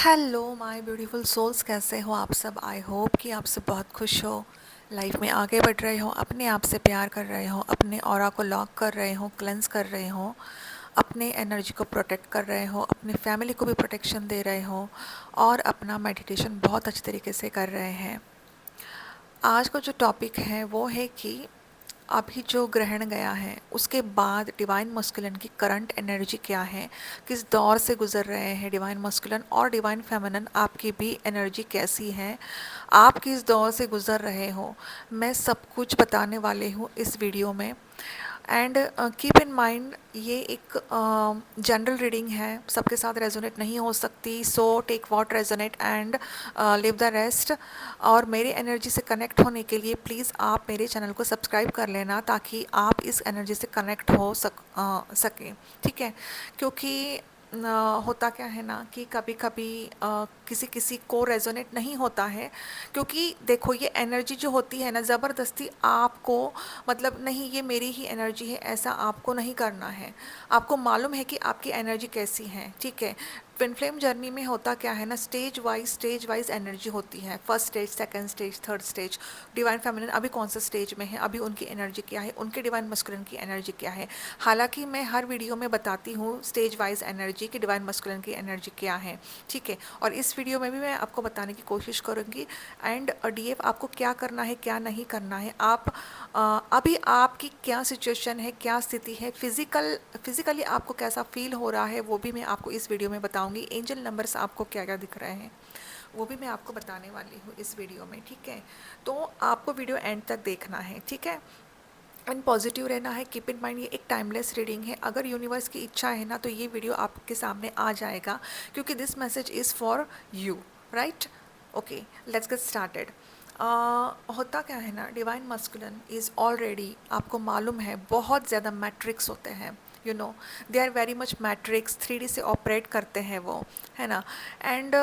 Hello my beautiful souls, कैसे हो आप सब। आई होप कि आप सब बहुत खुश हो, लाइफ में आगे बढ़ रहे हो, अपने आप से प्यार कर रहे हो, अपने ऑरा को लॉक कर रहे हो, क्लेंस कर रहे हो, अपने एनर्जी को प्रोटेक्ट कर रहे हो, अपने फैमिली को भी प्रोटेक्शन दे रहे हो और अपना मेडिटेशन बहुत अच्छे तरीके से कर रहे हैं। आज का जो टॉपिक है वो है कि अभी जो ग्रहण गया है उसके बाद डिवाइन मस्कुलिन की करंट एनर्जी क्या है, किस दौर से गुजर रहे हैं डिवाइन मस्कुलिन और डिवाइन फेमिनिन, आपकी भी एनर्जी कैसी है, आप किस दौर से गुजर रहे हो, मैं सब कुछ बताने वाले हूँ इस वीडियो में। एंड कीप इन माइंड ये एक जनरल रीडिंग है, सबके साथ रेजोनेट नहीं हो सकती, so take what resonate and leave the rest. और मेरे एनर्जी से कनेक्ट होने के लिए प्लीज़ आप मेरे चैनल को सब्सक्राइब कर लेना ताकि आप इस एनर्जी से कनेक्ट हो सकें, ठीक है। क्योंकि होता क्या है ना कि कभी कभी किसी किसी को रेजोनेट नहीं होता है, क्योंकि देखो ये एनर्जी जो होती है ना, ज़बरदस्ती आपको, मतलब नहीं ये मेरी ही एनर्जी है ऐसा आपको नहीं करना है। आपको मालूम है कि आपकी एनर्जी कैसी है, ठीक है। ट्विन फ्लेम जर्नी में होता क्या है ना, स्टेज वाइज एनर्जी होती है। First stage, second stage, third stage. Divine feminine अभी कौन सा स्टेज में है, अभी उनकी एनर्जी क्या है, उनके डिवाइन मस्कुलिन की एनर्जी क्या है। हालांकि मैं हर वीडियो में बताती हूँ स्टेज वाइज एनर्जी कि डिवाइन मस्कुलिन की एनर्जी क्या है, ठीक है। और इस वीडियो में भी मैं आपको बताने की कोशिश करूँगी। एंड डीएफ आपको क्या करना है क्या नहीं करना है, आप अभी आपकी क्या सिचुएशन है, क्या स्थिति है, फिजिकली आपको कैसा फील हो रहा है, वो भी मैं आपको इस वीडियो में बताऊंगी। एंजल नंबर्स आपको क्या क्या दिख रहे हैं वो भी मैं आपको बताने वाली हूँ इस वीडियो में, ठीक है। तो आपको वीडियो एंड तक देखना है, ठीक है। एंड पॉजिटिव रहना है। कीप इन माइंड ये एक टाइमलेस रीडिंग है, अगर यूनिवर्स की इच्छा है ना तो ये वीडियो आपके सामने आ जाएगा, क्योंकि this message is for you, right. Okay, let's get started. होता क्या है ना, डिवाइन मस्कुलिन इज़ ऑलरेडी, आपको मालूम है, बहुत ज़्यादा मैट्रिक्स होते हैं, you know, they are very much matrix, 3D से ऑपरेट करते हैं वो, है ना। एंड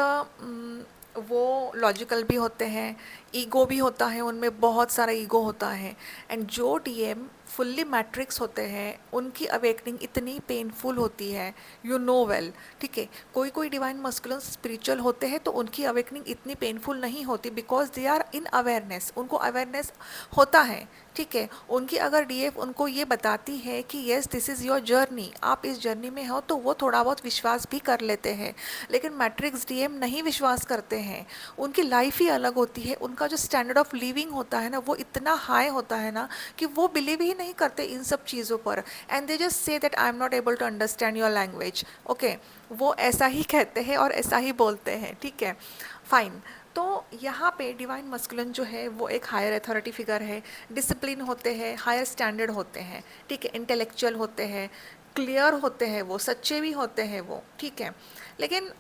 वो लॉजिकल भी होते हैं, ईगो भी होता है उनमें, बहुत सारा ईगो होता है। एंड जो डीएम फुल्ली मैट्रिक्स होते हैं उनकी अवेकनिंग इतनी पेनफुल होती है, यू नो वेल, ठीक है। कोई कोई डिवाइन मस्कुलिन स्पिरिचुअल होते हैं तो उनकी अवेकनिंग इतनी पेनफुल नहीं होती, because they are in awareness, उनको अवेयरनेस होता है, ठीक है। उनकी अगर डीएफ उनको ये बताती है कि yes this is your journey, आप इस जर्नी में हो, तो वो थोड़ा बहुत विश्वास भी कर लेते हैं। लेकिन मैट्रिक्स डीएम नहीं विश्वास करते हैं, उनकी लाइफ ही अलग होती है, उनका जो स्टैंडर्ड ऑफ लिविंग होता है ना वो इतना हाई होता है ना कि वो बिलीव ही नहीं करते इन सब चीज़ों पर। And they just say that I am not able to understand your language, okay. वो ऐसा ही कहते हैं और ऐसा ही बोलते हैं, ठीक है, फाइन। तो यहाँ पे डिवाइन मस्कुलिन जो है वो एक हायर अथॉरिटी फिगर है, डिसिप्लिन होते हैं, हायर स्टैंडर्ड होते हैं, ठीक है, इंटेलेक्चुअल होते हैं, क्लियर होते हैं, वो सच्चे भी होते हैं वो, ठीक है। लेकिन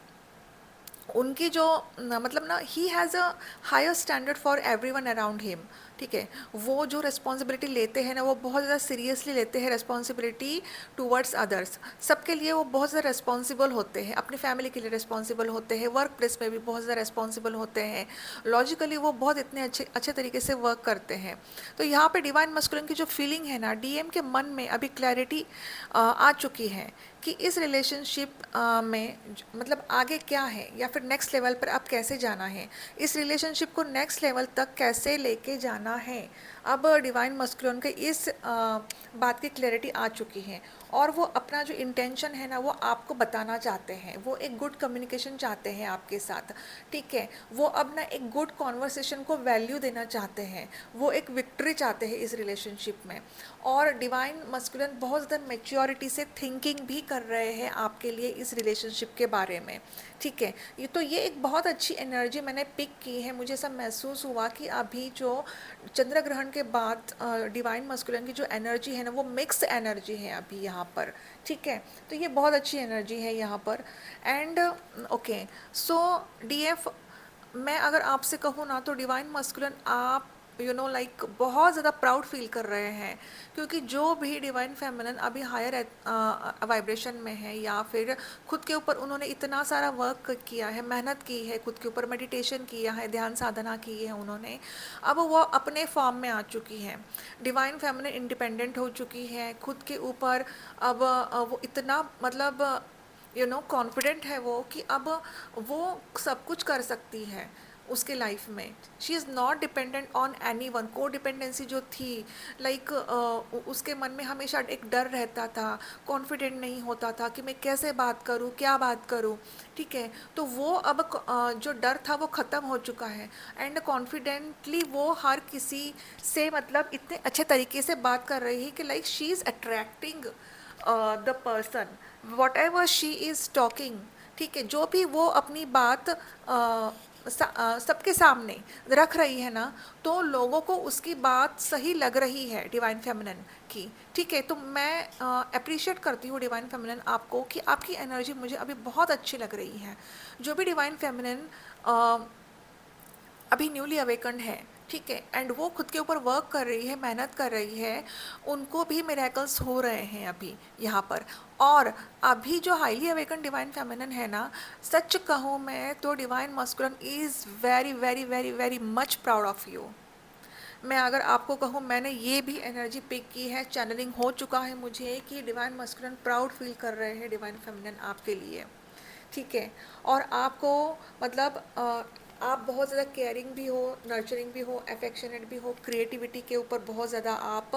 उनकी जो मतलब ना, he has a higher standard for every one around him, ठीक है। वो जो रिस्पॉन्सिबिलिटी लेते हैं ना वो बहुत ज़्यादा सीरियसली लेते हैं, रिस्पॉन्सिबिलिटी टूवर्ड्स अदर्स, सबके लिए वो बहुत ज़्यादा रिस्पॉन्सिबल होते हैं, अपनी फैमिली के लिए रिस्पॉन्सिबल होते हैं, वर्क प्लेस में भी बहुत ज़्यादा रिस्पॉन्सिबल होते हैं, लॉजिकली वो बहुत इतने अच्छे अच्छे तरीके से वर्क करते हैं। तो यहाँ पे डिवाइन मस्कुलिन की जो फीलिंग है ना, डीएम के मन में अभी क्लैरिटी आ चुकी है कि इस रिलेशनशिप में मतलब आगे क्या है, या फिर नेक्स्ट लेवल पर अब कैसे जाना है, इस रिलेशनशिप को नेक्स्ट लेवल तक कैसे लेके जाना है। अब डिवाइन मस्कुलिन के इस बात की क्लैरिटी आ चुकी है और वो अपना जो इंटेंशन है ना वो आपको बताना चाहते हैं, वो एक गुड कम्युनिकेशन चाहते हैं आपके साथ, ठीक है। वो अब ना एक गुड कॉन्वर्सेशन को वैल्यू देना चाहते हैं, वो एक विक्ट्री चाहते हैं इस रिलेशनशिप में। और डिवाइन मस्कुलिन बहुत ज़्यादा मेच्योरिटी से थिंकिंग भी कर रहे हैं आपके लिए इस रिलेशनशिप के बारे में, ठीक है। ये तो ये एक बहुत अच्छी एनर्जी मैंने पिक की है, मुझे ऐसा महसूस हुआ कि अभी जो चंद्र ग्रहण के बाद डिवाइन मस्कुलिन की जो एनर्जी है ना वो मिक्स एनर्जी है अभी यहाँ पर, ठीक है। तो ये बहुत अच्छी एनर्जी है यहाँ पर। एंड ओके, सो डीएफ, मैं अगर आपसे कहूँ ना तो डिवाइन मस्कुलिन आप यू नो लाइक बहुत ज़्यादा प्राउड फील कर रहे हैं, क्योंकि जो भी डिवाइन फेमिनिन अभी हायर वाइब्रेशन में है या फिर खुद के ऊपर उन्होंने इतना सारा वर्क किया है, मेहनत की है, खुद के ऊपर मेडिटेशन किया है, ध्यान साधना की है उन्होंने, अब वो अपने फॉर्म में आ चुकी है। डिवाइन फेमिनिन इंडिपेंडेंट हो चुकी है खुद के ऊपर। अब वो इतना मतलब कॉन्फिडेंट है वो कि अब वो सब कुछ कर सकती है उसके लाइफ में। She is not dependent on any one. को डिपेंडेंसी जो थी, लाइक उसके मन में हमेशा एक डर रहता था, कॉन्फिडेंट नहीं होता था कि मैं कैसे बात करूँ, क्या बात करूँ। ठीक है, तो वो अब जो डर था वो ख़त्म हो चुका है, एंड कॉन्फिडेंटली वो हर किसी से मतलब इतने अच्छे तरीके से बात कर रही है कि like she is attracting the person what ever she is talking. ठीक है, जो भी वो अपनी बात सबके सामने रख रही है ना, तो लोगों को उसकी बात सही लग रही है डिवाइन फेमिनिन की। ठीक है, तो मैं अप्रिशिएट करती हूँ डिवाइन फेमिनिन आपको कि आपकी एनर्जी मुझे अभी बहुत अच्छी लग रही है। जो भी डिवाइन फेमिनिन अभी न्यूली अवेकन्ड है, ठीक है, एंड वो खुद के ऊपर वर्क कर रही है, मेहनत कर रही है, उनको भी मिरेकल्स हो रहे हैं अभी यहाँ पर। और अभी जो हाईली अवेकन डिवाइन फेमिनिन है ना, सच कहूँ मैं तो divine masculine is very very very very much proud of you. मैं अगर आपको कहूँ, मैंने ये भी एनर्जी पिक की है, चैनलिंग हो चुका है मुझे कि डिवाइन मस्कुलिन प्राउड फील कर रहे हैं डिवाइन फेमिनिन आपके लिए। ठीक है, और आपको मतलब आप बहुत ज़्यादा केयरिंग भी हो, नर्चरिंग भी हो, अफेक्शनेट भी हो, क्रिएटिविटी के ऊपर बहुत ज़्यादा आप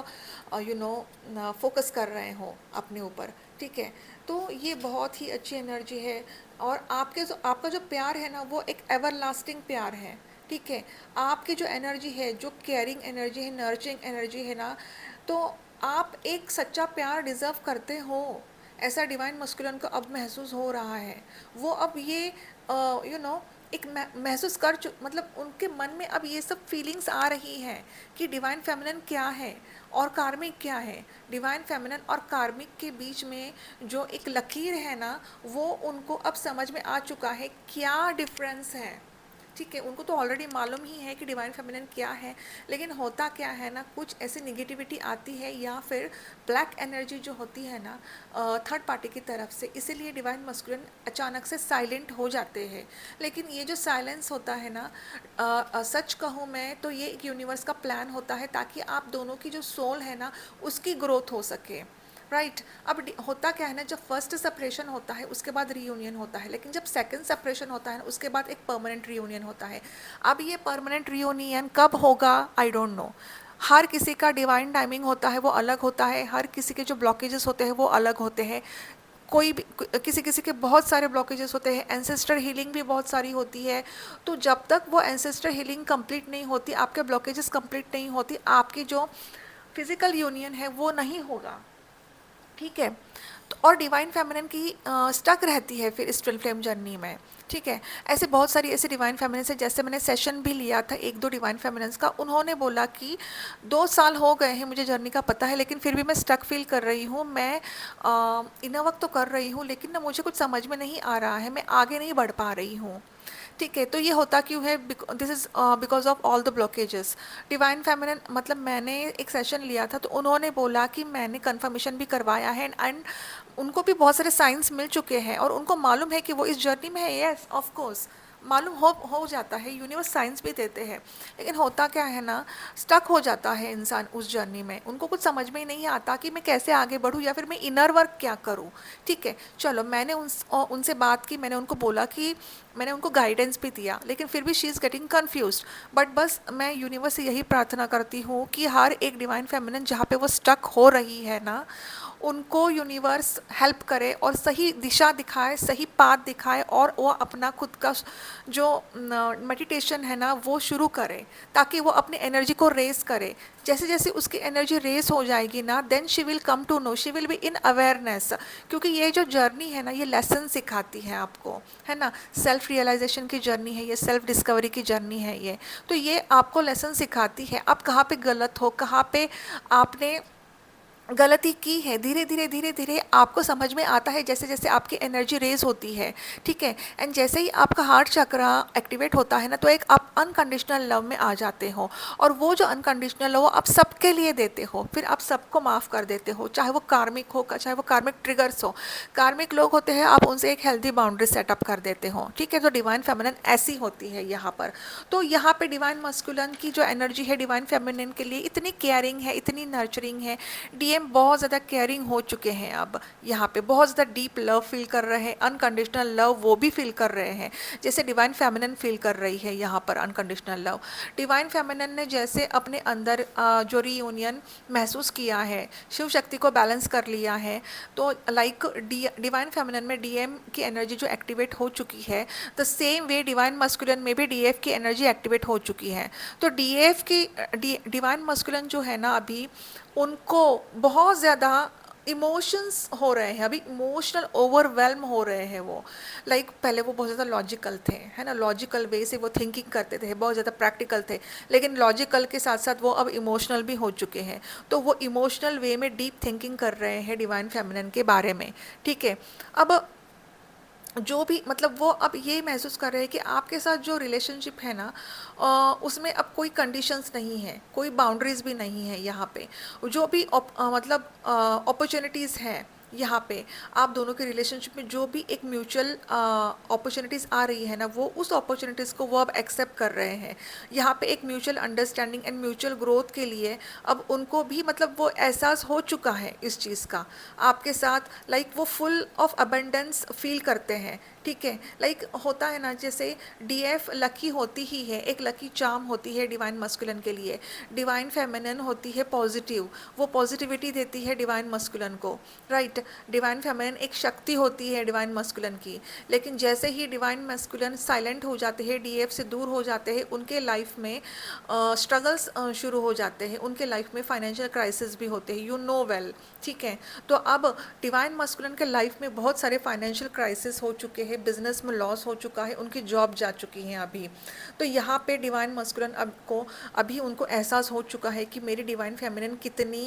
फोकस कर रहे हो अपने ऊपर। ठीक है, तो ये बहुत ही अच्छी एनर्जी है। और आपका जो प्यार है ना, वो एक एवरलास्टिंग प्यार है। ठीक है, आपकी जो एनर्जी है, जो केयरिंग एनर्जी है, नर्चरिंग एनर्जी है ना, तो आप एक सच्चा प्यार डिज़र्व करते हो। ऐसा डिवाइन मस्कुलिन को अब महसूस हो रहा है। वो अब ये एक महसूस मतलब उनके मन में अब ये सब फीलिंग्स आ रही हैं कि डिवाइन फेमिनिन क्या है और कार्मिक क्या है। डिवाइन फेमिनिन और कार्मिक के बीच में जो एक लकीर है ना, वो उनको अब समझ में आ चुका है क्या डिफरेंस है। ठीक है, उनको तो ऑलरेडी मालूम ही है कि डिवाइन फेमिनिन क्या है, लेकिन होता क्या है ना, कुछ ऐसी निगेटिविटी आती है या फिर ब्लैक एनर्जी जो होती है ना थर्ड पार्टी की तरफ से, इसीलिए डिवाइन मस्कुलिन अचानक से साइलेंट हो जाते हैं। लेकिन ये जो साइलेंस होता है ना, सच कहूँ मैं तो ये एक यूनिवर्स का प्लान होता है ताकि आप दोनों की जो सोल है ना, उसकी ग्रोथ हो सके। राइट, अब होता क्या है ना, जब फर्स्ट सेपरेशन होता है उसके बाद रीयूनियन होता है, लेकिन जब सेकंड सेपरेशन होता है ना, उसके बाद एक परमानेंट रीयूनियन होता है। अब ये परमानेंट रीयूनियन कब होगा आई डोंट नो। हर किसी का डिवाइन टाइमिंग होता है, वो अलग होता है। हर किसी के जो ब्लॉकेजेस होते हैं वो अलग होते हैं। कोई भी किसी किसी के बहुत सारे ब्लॉकेजेस होते हैं, एंसेस्टर हीलिंग भी बहुत सारी होती है। तो जब तक वो एंसेस्टर हीलिंग कंप्लीट नहीं होती, आपके ब्लॉकेजेस कंप्लीट नहीं होती, आपकी जो फिजिकल यूनियन है वो नहीं होगा। ठीक है, तो और डिवाइन फेमिनिन की स्टक रहती है फिर इस ट्विन फ्लेम जर्नी में। ठीक है, ऐसे बहुत सारी ऐसे डिवाइन फेमिनिन्स है, जैसे मैंने सेशन भी लिया था एक दो डिवाइन फेमिनिन्स का, उन्होंने बोला कि 2 साल हो गए हैं मुझे जर्नी का पता है, लेकिन फिर भी मैं स्टक फील कर रही हूँ। मैं इनर वर्क तो कर रही हूँ, लेकिन ना मुझे कुछ समझ में नहीं आ रहा है, मैं आगे नहीं बढ़ पा रही हूँ। ठीक है, तो ये होता क्यों है? This is because of all the blockages. Divine feminine मतलब मैंने एक सेशन लिया था, तो उन्होंने बोला कि मैंने कंफर्मेशन भी करवाया है, एंड उनको भी बहुत सारे साइंस मिल चुके हैं और उनको मालूम है कि वो इस जर्नी में है। येस ऑफ कोर्स, मालूम हो जाता है, यूनिवर्स साइंस भी देते हैं। लेकिन होता क्या है ना, स्टक हो जाता है इंसान उस जर्नी में, उनको कुछ समझ में ही नहीं आता कि मैं कैसे आगे बढ़ूँ या फिर मैं इनर वर्क क्या करूँ। ठीक है, चलो मैंने उनसे बात की, मैंने उनको बोला कि मैंने उनको गाइडेंस भी दिया, लेकिन फिर भी she is getting confused. But बस मैं यूनिवर्स से यही प्रार्थना करती हूँ कि हर एक डिवाइन फेमिनिन जहाँ पे वो स्टक हो रही है ना, उनको यूनिवर्स हेल्प करे और सही दिशा दिखाए, सही पाथ दिखाए, और वो अपना खुद का जो मेडिटेशन है ना वो शुरू करे, ताकि वो अपनी एनर्जी को रेस करे। जैसे जैसे उसकी एनर्जी रेस हो जाएगी ना, then she will come to know, she will be in awareness. क्योंकि ये जो जर्नी है ना, ये लेसन सिखाती है आपको, है ना। सेल्फ रियलाइजेशन की जर्नी है ये, सेल्फ डिस्कवरी की जर्नी है ये। तो ये आपको लेसन सिखाती है आप कहाँ पे गलत हो, कहाँ पे आपने गलती की है। धीरे धीरे धीरे धीरे आपको समझ में आता है, जैसे जैसे आपकी एनर्जी रेज होती है। ठीक है, एंड जैसे ही आपका हार्ट चक्रा एक्टिवेट होता है ना, तो एक आप अनकंडीशनल लव में आ जाते हो, और वो जो अनकंडीशनल लव आप सबके लिए देते हो, फिर आप सबको माफ़ कर देते हो, चाहे वो कार्मिक हो, चाहे वो कार्मिक ट्रिगर्स हो। कार्मिक लोग होते हैं, आप उनसे एक हेल्दी बाउंड्री सेटअप कर देते हो। ठीक है, तो डिवाइन फेमिनिन ऐसी होती है यहाँ पर। तो यहाँ पे डिवाइन मस्कुलिन की जो एनर्जी है डिवाइन फेमिनिन के लिए इतनी केयरिंग है, इतनी नर्चरिंग है। डीएम डीएम बहुत ज़्यादा केयरिंग हो चुके हैं, अब यहाँ पे बहुत ज़्यादा डीप लव फील कर रहे हैं, अनकंडीशनल लव वो भी फील कर रहे हैं, जैसे डिवाइन फेमिनिन फील कर रही है यहाँ पर अनकंडीशनल लव। डिवाइन फेमिनिन ने जैसे अपने अंदर जो रीयूनियन महसूस किया है, शिव शक्ति को बैलेंस कर लिया है, तो लाइक डिवाइन फेमिनिन में डीएम की एनर्जी जो एक्टिवेट हो चुकी है, the same way divine masculine में भी डीएफ की एनर्जी एक्टिवेट हो चुकी है। तो डीएफ की डिवाइन मस्कुलिन जो है ना, अभी उनको बहुत ज़्यादा इमोशंस हो रहे हैं, अभी इमोशनल ओवरवेलम हो रहे हैं वो। पहले वो बहुत ज़्यादा लॉजिकल थे, है ना, लॉजिकल वे से वो थिंकिंग करते थे, बहुत ज़्यादा प्रैक्टिकल थे, लेकिन लॉजिकल के साथ साथ वो अब इमोशनल भी हो चुके हैं। तो वो इमोशनल वे में डीप थिंकिंग कर रहे हैं डिवाइन फेमिनिन के बारे में, ठीक है। अब जो भी मतलब वो अब ये महसूस कर रहे हैं कि आपके साथ जो रिलेशनशिप है ना, उसमें अब कोई कंडीशंस नहीं है, कोई बाउंड्रीज भी नहीं है यहाँ पे। जो भी मतलब अपॉर्चुनिटीज़ हैं यहाँ पे, आप दोनों के रिलेशनशिप में जो भी एक म्यूचुअल अपॉर्चुनिटीज़ आ रही है ना, वो उस अपॉर्चुनिटीज़ को वो अब एक्सेप्ट कर रहे हैं। यहाँ पे एक mutual understanding and mutual growth के लिए अब उनको भी मतलब वो एहसास हो चुका है इस चीज़ का आपके साथ। वो फुल ऑफ अबंडेंस फील करते हैं, ठीक है। होता है ना, जैसे डीएफ लकी होती ही है, एक लकी चार्म होती है डिवाइन मस्कुलिन के लिए। डिवाइन फेमिनिन होती है पॉजिटिव, वो पॉजिटिविटी देती है डिवाइन मस्कुलिन को, राइट। डिवाइन फेमिनिन एक शक्ति होती है डिवाइन मस्कुलिन की, लेकिन जैसे ही डिवाइन मस्कुलिन साइलेंट हो जाते हैं, डीएफ से दूर हो जाते हैं, उनके लाइफ में स्ट्रगल्स शुरू हो जाते हैं, उनके लाइफ में फाइनेंशियल क्राइसिस भी होते हैं, यू नो वेल, ठीक है। तो अब डिवाइन मस्कुलिन के लाइफ में बहुत सारे फाइनेंशियल क्राइसिस हो चुके हैं, बिजनेस में लॉस हो चुका है, उनकी जॉब जा चुकी है अभी। तो यहाँ पे डिवाइन मस्कुलिन अभी उनको एहसास हो चुका है कि मेरी डिवाइन फेमिनिन कितनी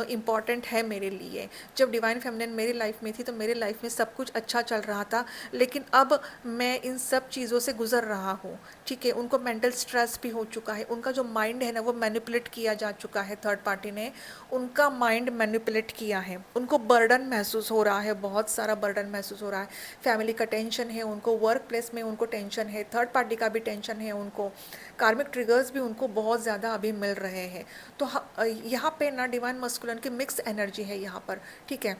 इम्पॉर्टेंट है मेरे लिए। जब डिवाइन फेमिनिन मेरी लाइफ में थी तो मेरी लाइफ में सब कुछ अच्छा चल रहा था, लेकिन अब मैं इन सब चीज़ों से गुजर रहा हूँ, ठीक है। उनको मेंटल स्ट्रेस भी हो चुका है, उनका जो माइंड है ना वो मैनिपुलेट किया जा चुका है, थर्ड पार्टी ने उनका माइंड मैनिपुलेट किया है, उनको बर्डन महसूस हो रहा है, बहुत सारा बर्डन महसूस हो रहा है। फैमिली का टेंशन है उनको, वर्क प्लेस में उनको टेंशन है, थर्ड पार्टी का भी टेंशन है उनको, कार्मिक ट्रिगर्स भी उनको बहुत ज़्यादा अभी मिल रहे हैं। तो यहाँ पे ना डिवाइन मस्कुलिन की मिक्स एनर्जी है यहाँ पर, ठीक है।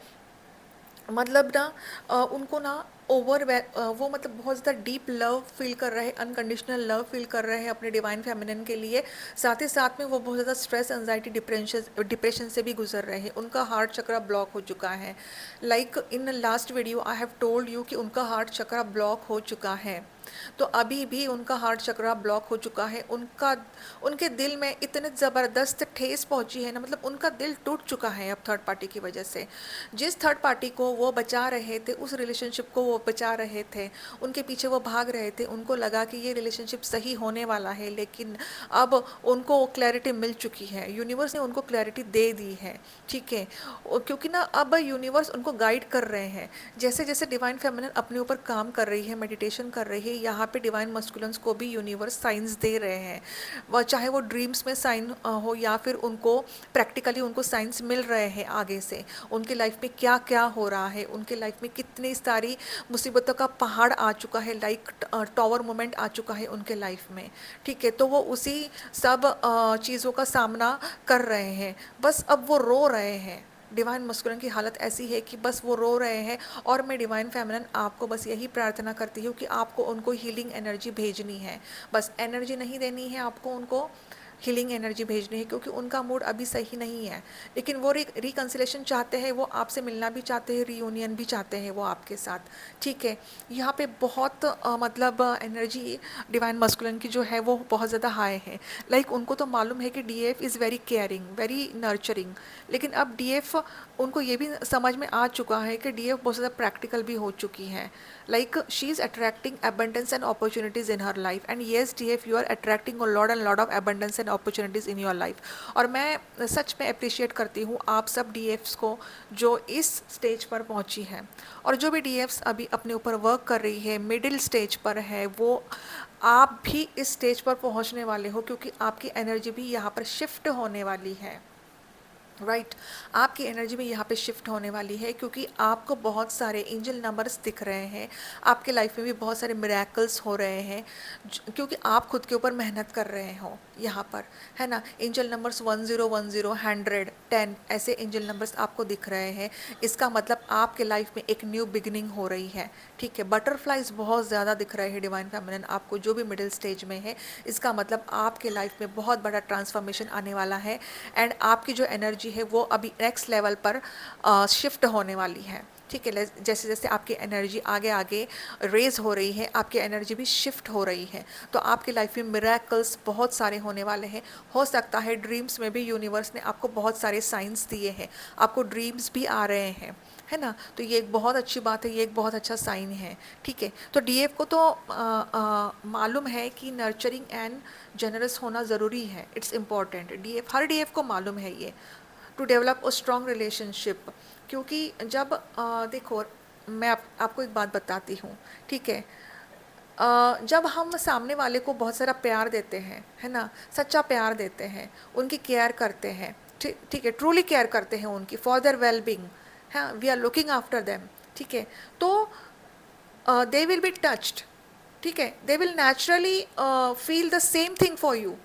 मतलब ना उनको ना वो मतलब बहुत ज़्यादा डीप लव फील कर रहे हैं, अनकंडीशनल लव फील कर रहे हैं अपने डिवाइन फेमिनिन के लिए। साथ ही साथ में वो बहुत ज़्यादा स्ट्रेस, एंजाइटी, डिप्रेशन से भी गुजर रहे हैं। उनका हार्ट चक्रा ब्लॉक हो चुका है। In last video I have told you कि उनका हार्ट चक्रा ब्लॉक हो चुका है, तो अभी भी उनका हार्ट चक्रा ब्लॉक हो चुका है। उनके दिल में इतने ज़बरदस्त ठेस पहुंची है ना, मतलब उनका दिल टूट चुका है अब थर्ड पार्टी की वजह से। जिस थर्ड पार्टी को वो बचा रहे थे, उस रिलेशनशिप को वो बचा रहे थे, उनके पीछे वो भाग रहे थे, उनको लगा कि ये रिलेशनशिप सही होने वाला है, लेकिन अब उनको क्लैरिटी मिल चुकी है, यूनिवर्स ने उनको क्लैरिटी दे दी है, ठीक है। क्योंकि ना अब यूनिवर्स उनको गाइड कर रहे हैं, जैसे जैसे डिवाइन फेमिनिन अपने ऊपर काम कर रही है, मेडिटेशन कर रही है, यहाँ पे डिवाइन मस्कुलिन्स को भी यूनिवर्स साइंस दे रहे हैं। वह चाहे वो ड्रीम्स में साइन हो या फिर उनको प्रैक्टिकली उनको साइंस मिल रहे हैं आगे से, उनकी लाइफ में क्या क्या हो रहा है, उनके लाइफ में कितनी सारी मुसीबतों का पहाड़ आ चुका है, टॉवर मोमेंट आ चुका है उनके लाइफ में, ठीक है। तो वो उसी सब चीज़ों का सामना कर रहे हैं, बस अब वो रो रहे हैं। डिवाइन मस्कुलिन की हालत ऐसी है कि बस वो रो रहे हैं, और मैं डिवाइन फेमिनिन आपको बस यही प्रार्थना करती हूँ कि आपको उनको हीलिंग एनर्जी भेजनी है, बस एनर्जी नहीं देनी है आपको, उनको हीलिंग एनर्जी भेजनी है, क्योंकि उनका मूड अभी सही नहीं है, लेकिन वो रिकन्सिलेशन चाहते हैं, वो आपसे मिलना भी चाहते हैं, रीयूनियन भी चाहते हैं वो आपके साथ, ठीक है। यहाँ पे बहुत मतलब एनर्जी डिवाइन मस्कुलिन की जो है वो बहुत ज़्यादा हाई है। उनको तो मालूम है कि DF is very caring, very nurturing, लेकिन अब डीएफ उनको ये भी समझ में आ चुका है कि डीएफ बहुत ज़्यादा प्रैक्टिकल भी हो चुकी है। She is attracting abundance and opportunities in her life, and yes DF you are attracting a lot of abundance and opportunities in your life। और मैं सच में अप्रिशिएट करती हूँ आप सब डीएफ्स को जो इस स्टेज पर पहुँची है, और जो भी डीएफ्स अभी अपने ऊपर वर्क कर रही है, मिडिल स्टेज पर है, वो आप भी इस स्टेज पर पहुँचने वाले हो, क्योंकि आपकी एनर्जी भी यहाँ पर शिफ्ट होने वाली है, राइट आपकी एनर्जी में यहाँ पे शिफ्ट होने वाली है, क्योंकि आपको बहुत सारे एंजल नंबर्स दिख रहे हैं, आपके लाइफ में भी बहुत सारे मिरेकल्स हो रहे हैं, क्योंकि आप खुद के ऊपर मेहनत कर रहे हो यहाँ पर, है ना। एंजल नंबर्स 1010 100 10 ऐसे एंजल नंबर्स आपको दिख रहे हैं। इसका मतलब आपके लाइफ में एक न्यू बिगिनिंग हो रही है, ठीक है। बटरफ्लाइज बहुत ज़्यादा दिख रहे हैं डिवाइन फेमिनिन आपको, जो भी मिडिल स्टेज में है। इसका मतलब आपके लाइफ में बहुत बड़ा ट्रांसफॉर्मेशन आने वाला है, एंड आपकी जो एनर्जी है वो अभी नेक्स्ट लेवल पर शिफ्ट होने वाली है, ठीक है। जैसे जैसे आपकी एनर्जी आगे आगे रेज हो रही है, आपकी एनर्जी भी शिफ्ट हो रही है। तो आपकी लाइफ में मिरेकल्स बहुत सारे होने वाले हैं। हो सकता है ड्रीम्स में भी यूनिवर्स ने आपको बहुत सारे साइंस दिए हैं, आपको ड्रीम्स भी आ रहे हैं, है ना। तो ये एक बहुत अच्छी बात है, ये एक बहुत अच्छा साइन है, ठीक है। तो डीएफ को तो मालूम है कि नर्चरिंग एंड जनरस होना ज़रूरी है, इट्स इम्पॉर्टेंट। डीएफ, हर डीएफ को मालूम है ये, to develop a strong relationship. क्योंकि जब देखो, मैं आपको एक बात बताती हूँ, ठीक है। जब हम सामने वाले को बहुत सारा प्यार देते हैं, है ना, सच्चा प्यार देते हैं, उनकी केयर करते हैं, ठीक ठीक है, ट्रूली केयर करते हैं उनकी, फॉर देयर वेल बींग, हाँ, we are looking after them, ठीक है। तो दे विल बी टच्ड, ठीक है, they will naturally feel the same thing for you,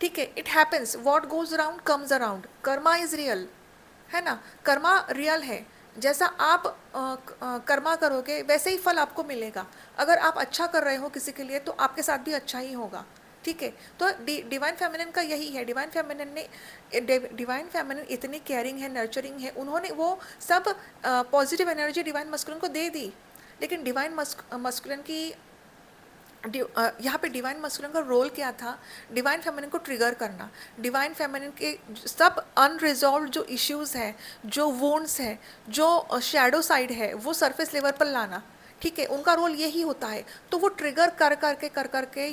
ठीक है। It happens, what goes around comes around, karma is real, है ना। कर्मा रियल है, जैसा आप कर्मा करोगे वैसे ही फल आपको मिलेगा। अगर आप अच्छा कर रहे हो किसी के लिए तो आपके साथ भी अच्छा ही होगा, ठीक है। तो डिवाइन फेमिनिन का यही है, डिवाइन फेमिनिन ने, डिवाइन फेमिनिन इतनी केयरिंग है, नर्चरिंग है, उन्होंने वो सब पॉजिटिव एनर्जी डिवाइन मस्कुलिन को दे दी। लेकिन डिवाइन मस्कुलिन की यहाँ पे डिवाइन मस्कुलिन का रोल क्या था, डिवाइन फेमिनिन को ट्रिगर करना, डिवाइन फेमिनिन के सब अनरिजॉल्व जो इश्यूज़ हैं, जो वोन्ड्स हैं, जो शैडो साइड है, वो सरफेस लेवल पर लाना, ठीक है। उनका रोल यही होता है। तो वो ट्रिगर कर करके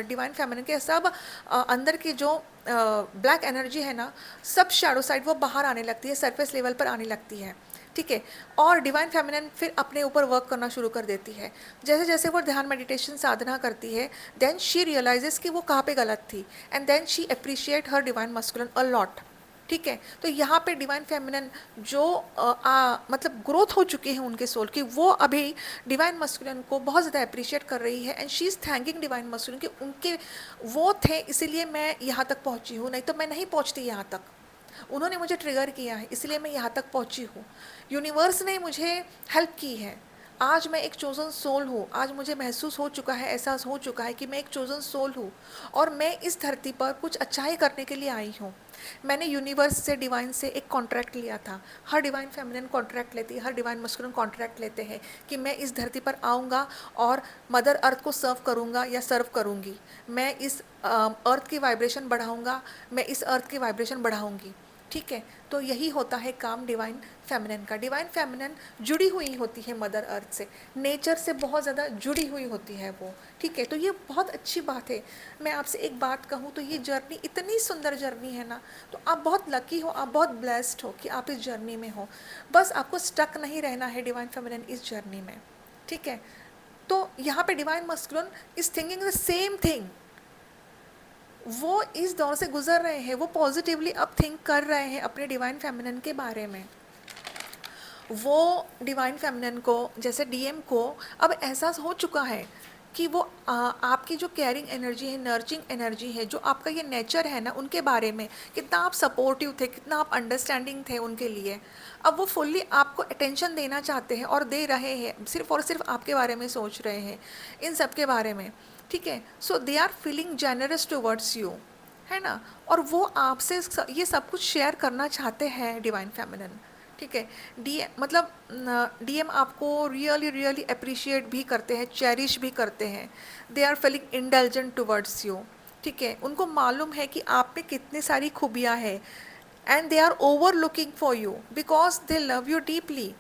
डिवाइन फेमिनिन के सब अंदर की जो ब्लैक एनर्जी है ना, सब शैडो साइड वो बाहर आने लगती है, सरफेस लेवल पर आने लगती है, ठीक है। और डिवाइन फेमिनिन फिर अपने ऊपर वर्क करना शुरू कर देती है। जैसे जैसे वो ध्यान मेडिटेशन साधना करती है, देन शी रियलाइजेस कि वो कहाँ पे गलत थी, and then she appreciate her divine masculine a lot, ठीक है। तो यहाँ पे डिवाइन फेमिनिन जो मतलब ग्रोथ हो चुकी है उनके सोल की, वो अभी डिवाइन मस्कुलिन को बहुत ज़्यादा अप्रिशिएट कर रही है, and she is thanking divine masculine कि उनके वो थे इसीलिए मैं यहाँ तक पहुँची हूँ, नहीं तो मैं नहीं पहुँचती यहाँ तक। उन्होंने मुझे ट्रिगर किया है, इसलिए मैं यहाँ तक पहुँची हूँ। यूनिवर्स ने मुझे हेल्प की है, आज मैं एक चोज़न सोल हूँ। आज मुझे महसूस हो चुका है, एहसास हो चुका है कि मैं एक चोज़न सोल हूँ, और मैं इस धरती पर कुछ अच्छाई करने के लिए आई हूँ। मैंने यूनिवर्स से, डिवाइन से एक कॉन्ट्रैक्ट लिया था। हर डिवाइन फेमिनिन कॉन्ट्रैक्ट लेती है, हर डिवाइन मस्कुलिन कॉन्ट्रैक्ट लेते हैं कि मैं इस धरती पर आऊँगा और मदर अर्थ को सर्व करूँगा या सर्व करूँगी। मैं इस अर्थ की वाइब्रेशन बढ़ाऊँगा, मैं इस अर्थ की वाइब्रेशन बढ़ाऊँगी, ठीक है। तो यही होता है काम डिवाइन फेमिनिन का। डिवाइन फेमिनिन जुड़ी हुई होती है मदर अर्थ से, नेचर से बहुत ज़्यादा जुड़ी हुई होती है वो, ठीक है। तो ये बहुत अच्छी बात है। मैं आपसे एक बात कहूँ तो ये जर्नी इतनी सुंदर जर्नी है ना, तो आप बहुत लकी हो, आप बहुत ब्लेस्ड हो कि आप इस जर्नी में हो। बस आपको स्टक नहीं रहना है डिवाइन फेमिनिन इस जर्नी में, ठीक है। तो यहाँ पे divine masculine is thinking the same thing, वो इस दौर से गुजर रहे हैं, वो पॉजिटिवली अब थिंक कर रहे हैं अपने डिवाइन फेमिनिन के बारे में। वो डिवाइन फेमिनिन को, जैसे डीएम को अब एहसास हो चुका है कि वो आपकी जो केयरिंग एनर्जी है, नर्चिंग एनर्जी है, जो आपका ये नेचर है ना, उनके बारे में कितना आप सपोर्टिव थे, कितना आप अंडरस्टैंडिंग थे उनके लिए। अब वो फुल्ली आपको अटेंशन देना चाहते हैं और दे रहे हैं, सिर्फ और सिर्फ आपके बारे में सोच रहे हैं, इन सब के बारे में, ठीक है। So they are feeling generous towards you, है ना। और वो आपसे ये सब कुछ शेयर करना चाहते हैं डिवाइन फेमिनिन, ठीक है। मतलब डीएम आपको रियली रियली अप्रिशिएट भी करते हैं, चेरिश भी करते हैं। They are feeling intelligent towards you, ठीक है। उनको मालूम है कि आप में कितनी सारी खूबियाँ हैं, and they are over looking for you because they love you deeply.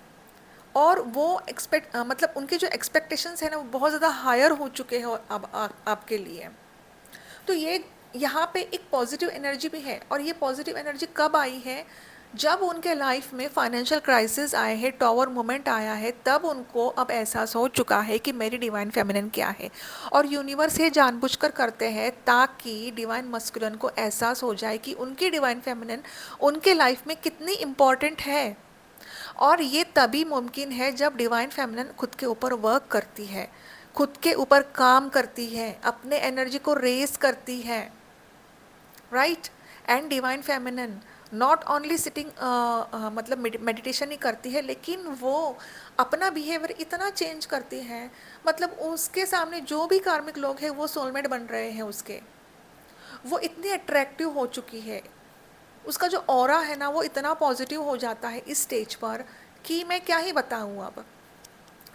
और वो मतलब उनके जो एक्सपेक्टेशंस है ना, वो बहुत ज़्यादा हायर हो चुके हैं अब आपके लिए। तो ये यहाँ पे एक पॉजिटिव एनर्जी भी है, और ये पॉजिटिव एनर्जी कब आई है, जब उनके लाइफ में फाइनेंशियल क्राइसिस आए हैं, टॉवर मोमेंट आया है, तब उनको अब एहसास हो चुका है कि मेरी डिवाइन फेमिनिन क्या है। और यूनिवर्स ये जानबूझकर करते हैं ताकि डिवाइन मस्कुलिन को एहसास हो जाए कि उनकी डिवाइन फेमिनिन उनके लाइफ में कितनी इम्पॉर्टेंट है। और ये तभी मुमकिन है जब डिवाइन फेमिनिन खुद के ऊपर वर्क करती है, खुद के ऊपर काम करती है, अपने एनर्जी को रेस करती है, right. And divine feminine not only sitting, मतलब मेडिटेशन ही करती है, लेकिन वो अपना बिहेवियर इतना चेंज करती है, मतलब उसके सामने जो भी कार्मिक लोग हैं वो सोलमेट बन रहे हैं उसके, वो इतनी अट्रैक्टिव हो चुकी है, उसका जो ऑरा है ना वो इतना पॉजिटिव हो जाता है इस स्टेज पर कि मैं क्या ही बताऊँ अब।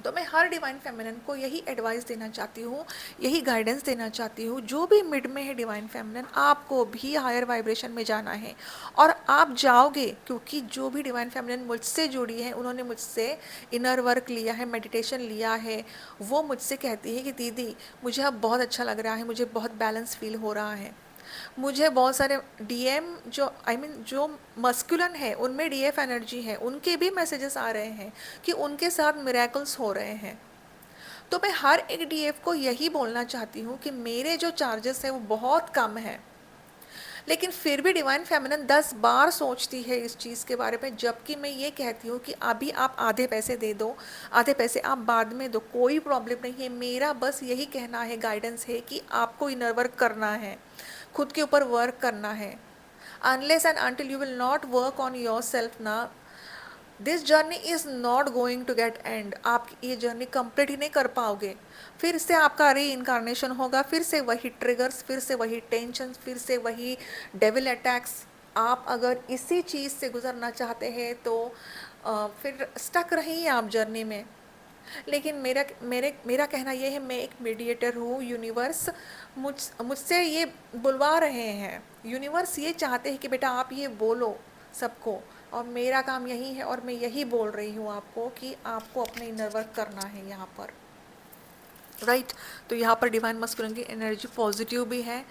तो मैं हर डिवाइन फेमिनिन को यही एडवाइस देना चाहती हूँ, यही गाइडेंस देना चाहती हूँ, जो भी मिड में है डिवाइन फेमिनिन, आपको भी हायर वाइब्रेशन में जाना है और आप जाओगे, क्योंकि जो भी डिवाइन फेमिनिन मुझसे जुड़ी है उन्होंने मुझसे इनर वर्क लिया है, मेडिटेशन लिया है, वो मुझसे कहती है कि दीदी मुझे अब बहुत अच्छा लग रहा है, मुझे बहुत बैलेंस फील हो रहा है। मुझे बहुत सारे डीएम, जो जो मस्कुलन है उनमें डीएफ एनर्जी है, उनके भी मैसेजेस आ रहे हैं कि उनके साथ मिरेकल्स हो रहे हैं। तो मैं हर एक डीएफ को यही बोलना चाहती हूँ कि मेरे जो चार्जेस हैं वो बहुत कम है, लेकिन फिर भी डिवाइन फेमिनिन 10 बार सोचती है इस चीज़ के बारे में, जबकि मैं ये कहती हूँ कि अभी आप आधे पैसे दे दो, आधे पैसे आप बाद में दो, कोई प्रॉब्लम नहीं है। मेरा बस यही कहना है, गाइडेंस है कि आपको इनर वर्क करना है, खुद के ऊपर वर्क करना है। Unless and until you will not work on yourself ना, this journey is not going to get end. आप ये जर्नी कंप्लीट ही नहीं कर पाओगे, फिर से आपका री इनकारनेशन होगा, फिर से वही ट्रिगर्स, फिर से वही टेंशन, फिर से वही डेविल अटैक्स। आप अगर इसी चीज़ से गुजरना चाहते हैं तो फिर स्टक रहिए आप जर्नी में। लेकिन मेरा कहना ये है, मैं एक मीडिएटर हूँ, यूनिवर्स मुझसे ये बुलवा रहे हैं, यूनिवर्स ये चाहते हैं कि बेटा आप ये बोलो सबको, और मेरा काम यही है और मैं यही बोल रही हूँ आपको कि आपको अपने इनर वर्क करना है यहाँ पर, राइट। तो यहाँ पर डिवाइन मस्कुलिन की एनर्जी पॉजिटिव भी है।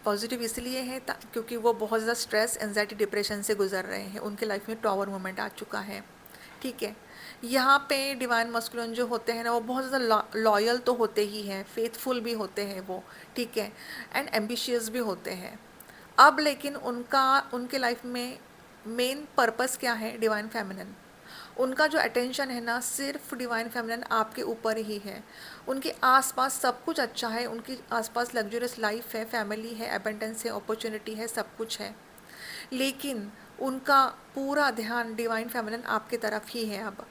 पॉजिटिव इसलिए है क्योंकि वो बहुत ज़्यादा स्ट्रेस, एंजाइटी, डिप्रेशन से गुजर रहे हैं, उनके लाइफ में टॉवर मोमेंट आ चुका है, ठीक है। यहाँ पे डिवाइन मस्कुलिन जो होते हैं ना वो बहुत ज़्यादा लॉयल तो होते ही हैं, फेथफुल भी होते हैं वो, ठीक है, एंड एम्बिशियस भी होते हैं। अब लेकिन उनके लाइफ में मेन पर्पस क्या है, डिवाइन फेमिनिन। उनका जो अटेंशन है ना सिर्फ डिवाइन फेमिनिन आपके ऊपर ही है। उनके आसपास सब कुछ अच्छा है, उनके आसपास लग्जरियस लाइफ है, फैमिली है, एबंडेंस है, अपॉर्चुनिटी है, सब कुछ है, लेकिन उनका पूरा ध्यान डिवाइन फेमिनिन आपके तरफ ही है अब,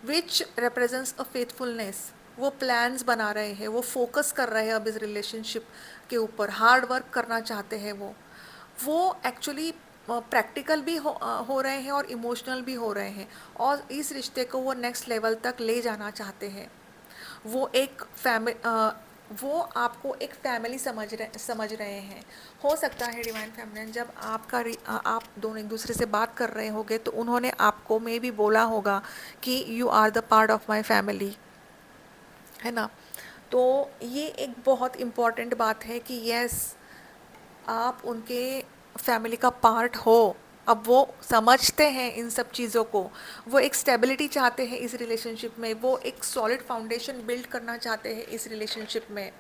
विच रिप्रेजेंट्स अ फेथफुलनेस। वो प्लान्स बना रहे हैं, वो फोकस कर रहे हैं अब इस रिलेशनशिप के ऊपर, हार्ड वर्क करना चाहते हैं वो एक्चुअली प्रैक्टिकल भी हो रहे हैं और इमोशनल भी हो रहे हैं, और इस रिश्ते को वो नेक्स्ट लेवल तक ले जाना चाहते हैं। वो एक वो आपको एक फैमिली समझ रहे हैं। हो सकता है डिवाइन फेमिनिन जब आप दोनों एक दूसरे से बात कर रहे होंगे तो उन्होंने आपको मे भी बोला होगा कि you are the part of my family, है ना। तो ये एक बहुत इम्पॉर्टेंट बात है कि यस, आप उनके फैमिली का पार्ट हो। अब वो समझते हैं इन सब चीज़ों को, वो एक स्टेबिलिटी चाहते हैं इस रिलेशनशिप में, वो एक सॉलिड फाउंडेशन बिल्ड करना चाहते हैं इस रिलेशनशिप में,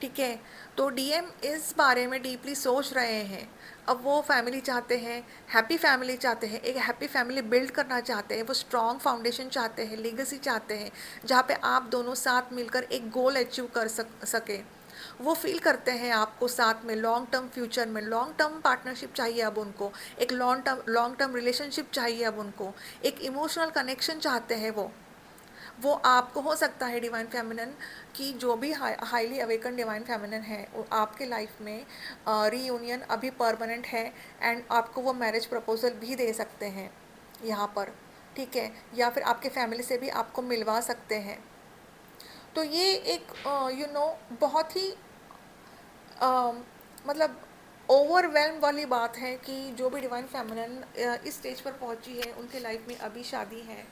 ठीक है। तो डीएम इस बारे में डीपली सोच रहे हैं। अब वो फैमिली चाहते हैं, हैप्पी फैमिली चाहते हैं, एक हैप्पी फैमिली बिल्ड करना चाहते हैं, वो स्ट्रॉन्ग फाउंडेशन चाहते हैं, लीगेसी चाहते हैं, जहाँ पे आप दोनों साथ मिलकर एक गोल अचीव कर सके। वो फील करते हैं आपको साथ में लॉन्ग टर्म फ्यूचर में, लॉन्ग टर्म पार्टनरशिप चाहिए अब उनको, एक लॉन्ग टर्म रिलेशनशिप चाहिए अब उनको, एक इमोशनल कनेक्शन चाहते हैं वो आपको। हो सकता है डिवाइन फेमिनिन की जो भी हाईली अवेकन डिवाइन फेमिनिन है आपके लाइफ में रीयूनियन अभी परमानेंट है, एंड आपको वो मैरिज प्रपोजल भी दे सकते हैं यहाँ पर, ठीक है, या फिर आपके फैमिली से भी आपको मिलवा सकते हैं। तो ये एक बहुत ही मतलब ओवरवेलम वाली बात है कि जो भी डिवाइन फेमिनिन इस स्टेज पर पहुंची है उनके लाइफ में अभी शादी है,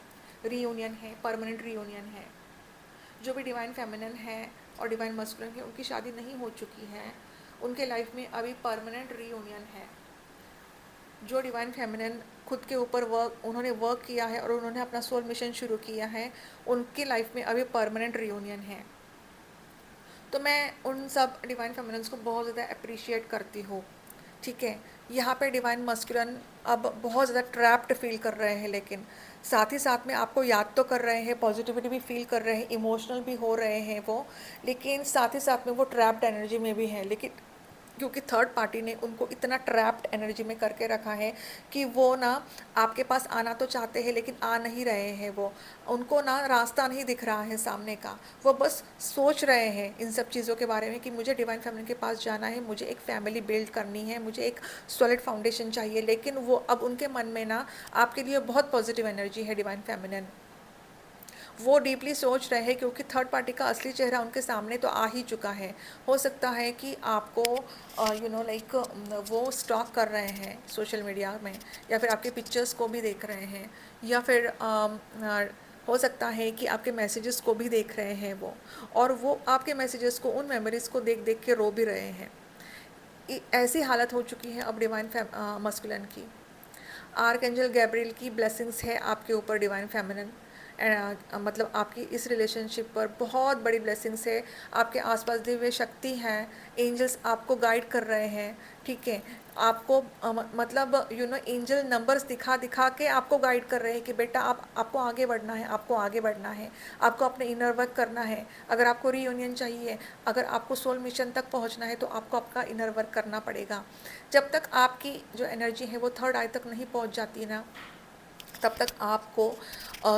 रीयूनियन है, परमानेंट रीयूनियन है। जो भी डिवाइन फेमिनिन है और डिवाइन मस्कुलिन है उनकी शादी नहीं हो चुकी है, उनके लाइफ में अभी परमानेंट रीयूनियन है। जो डिवाइन फेमिनिन खुद के ऊपर उन्होंने वर्क किया है और उन्होंने अपना सोल मिशन शुरू किया है, उनकी लाइफ में अभी परमानेंट रियूनियन है। तो मैं उन सब डिवाइन फेमिनिन्स को बहुत ज़्यादा अप्रिशिएट करती हूँ। ठीक है, यहाँ पे डिवाइन मस्कुलिन अब बहुत ज़्यादा ट्रैप्ड फील कर रहे हैं, लेकिन साथ ही साथ में आपको याद तो कर रहे हैं, पॉजिटिविटी भी फील कर रहे हैं, इमोशनल भी हो रहे हैं वो, लेकिन साथ ही साथ में वो ट्रैप्ड एनर्जी में भी है। लेकिन क्योंकि थर्ड पार्टी ने उनको इतना ट्रैप्ड एनर्जी में करके रखा है कि वो ना आपके पास आना तो चाहते हैं लेकिन आ नहीं रहे हैं। वो उनको ना रास्ता नहीं दिख रहा है सामने का। वो बस सोच रहे हैं इन सब चीज़ों के बारे में कि मुझे डिवाइन फैमिली के पास जाना है, मुझे एक फैमिली बिल्ड करनी है, मुझे एक सॉलिड फाउंडेशन चाहिए। लेकिन वो अब उनके मन में ना आपके लिए बहुत पॉजिटिव एनर्जी है डिवाइन फेमिनिन। वो डीपली सोच रहे हैं क्योंकि थर्ड पार्टी का असली चेहरा उनके सामने तो आ ही चुका है। हो सकता है कि आपको लाइक वो स्टॉक कर रहे हैं सोशल मीडिया में, या फिर आपके पिक्चर्स को भी देख रहे हैं, या फिर हो सकता है कि आपके मैसेजेस को भी देख रहे हैं वो, और वो आपके मैसेजेस को, उन मेमोरीज़ को देख देख के रो भी रहे हैं। ऐसी हालत हो चुकी है अब डिवाइन मस्कुलिन की। आर्क एंजल गैब्रियल की ब्लेसिंग्स है आपके ऊपर डिवाइन फेमिनिन। मतलब आपकी इस रिलेशनशिप पर बहुत बड़ी ब्लेसिंग्स है। आपके आसपास दिव्य शक्ति हैं, एंजल्स आपको गाइड कर रहे हैं। ठीक है, आपको मतलब एंजल नंबर्स दिखा दिखा के आपको गाइड कर रहे हैं कि बेटा आपको आगे बढ़ना है, आपको आगे बढ़ना है, आपको अपने इनर वर्क करना है। अगर आपको रीयूनियन चाहिए, अगर आपको सोल मिशन तक पहुंचना है, तो आपको आपका इनर वर्क करना पड़ेगा। जब तक आपकी जो एनर्जी है वो थर्ड आई तक नहीं पहुंच जाती ना, तब तक आपको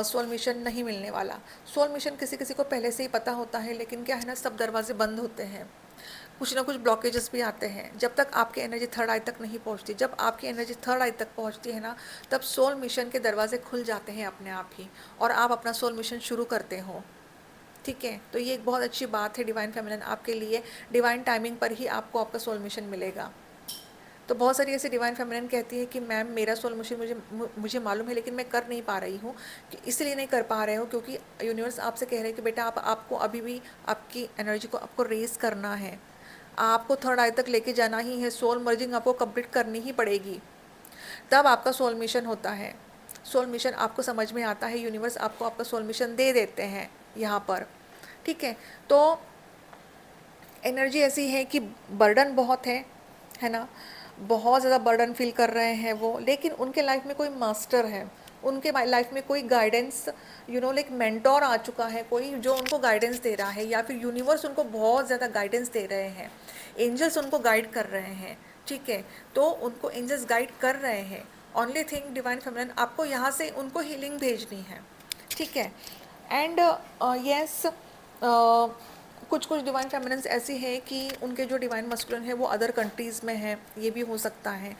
सोल मिशन नहीं मिलने वाला। सोल मिशन किसी किसी को पहले से ही पता होता है, लेकिन क्या है ना, सब दरवाजे बंद होते हैं, कुछ ना कुछ ब्लॉकेजेस भी आते हैं जब तक आपकी एनर्जी थर्ड आई तक नहीं पहुंचती। जब आपकी एनर्जी थर्ड आई तक पहुंचती है ना, तब सोल मिशन के दरवाजे खुल जाते हैं अपने आप ही, और आप अपना सोल मिशन शुरू करते हो। ठीक है, तो ये एक बहुत अच्छी बात है डिवाइन फेमिनिन आपके लिए। डिवाइन टाइमिंग पर ही आपको आपका सोल मिशन मिलेगा। तो बहुत सारी ऐसी डिवाइन फेमिनिन कहती है कि मैम मेरा सोल मिशन मुझे मालूम है, लेकिन मैं कर नहीं पा रही हूँ। कि इसलिए नहीं कर पा रहे हो क्योंकि यूनिवर्स आपसे कह रहे हैं कि बेटा आपको अभी भी आपकी एनर्जी को आपको रेस करना है, आपको थर्ड आई तक लेके जाना ही है, सोल मर्जिंग आपको कंप्लीट करनी ही पड़ेगी, तब आपका सोल मिशन होता है। सोल मिशन आपको समझ में आता है, यूनिवर्स आपको आपका सोल मिशन दे देते हैं यहाँ पर। ठीक है, तो एनर्जी ऐसी है कि बर्डन बहुत है ना, बहुत ज़्यादा बर्डन फील कर रहे हैं वो, लेकिन उनके लाइफ में कोई मास्टर है, उनके लाइफ में कोई गाइडेंस, लाइक मेंटोर आ चुका है, कोई जो उनको गाइडेंस दे रहा है, या फिर यूनिवर्स उनको बहुत ज़्यादा गाइडेंस दे रहे हैं, एंजल्स उनको गाइड कर रहे हैं। ठीक है, तो उनको एंजल्स गाइड कर रहे हैं। ओनली थिंग डिवाइन फेमिनिन, आपको यहाँ से उनको हीलिंग भेजनी है। ठीक है, एंड यस, कुछ कुछ डिवाइन फेमिनिन्स ऐसी हैं कि उनके जो डिवाइन मस्कुलिन है वो अदर कंट्रीज़ में है, ये भी हो सकता है।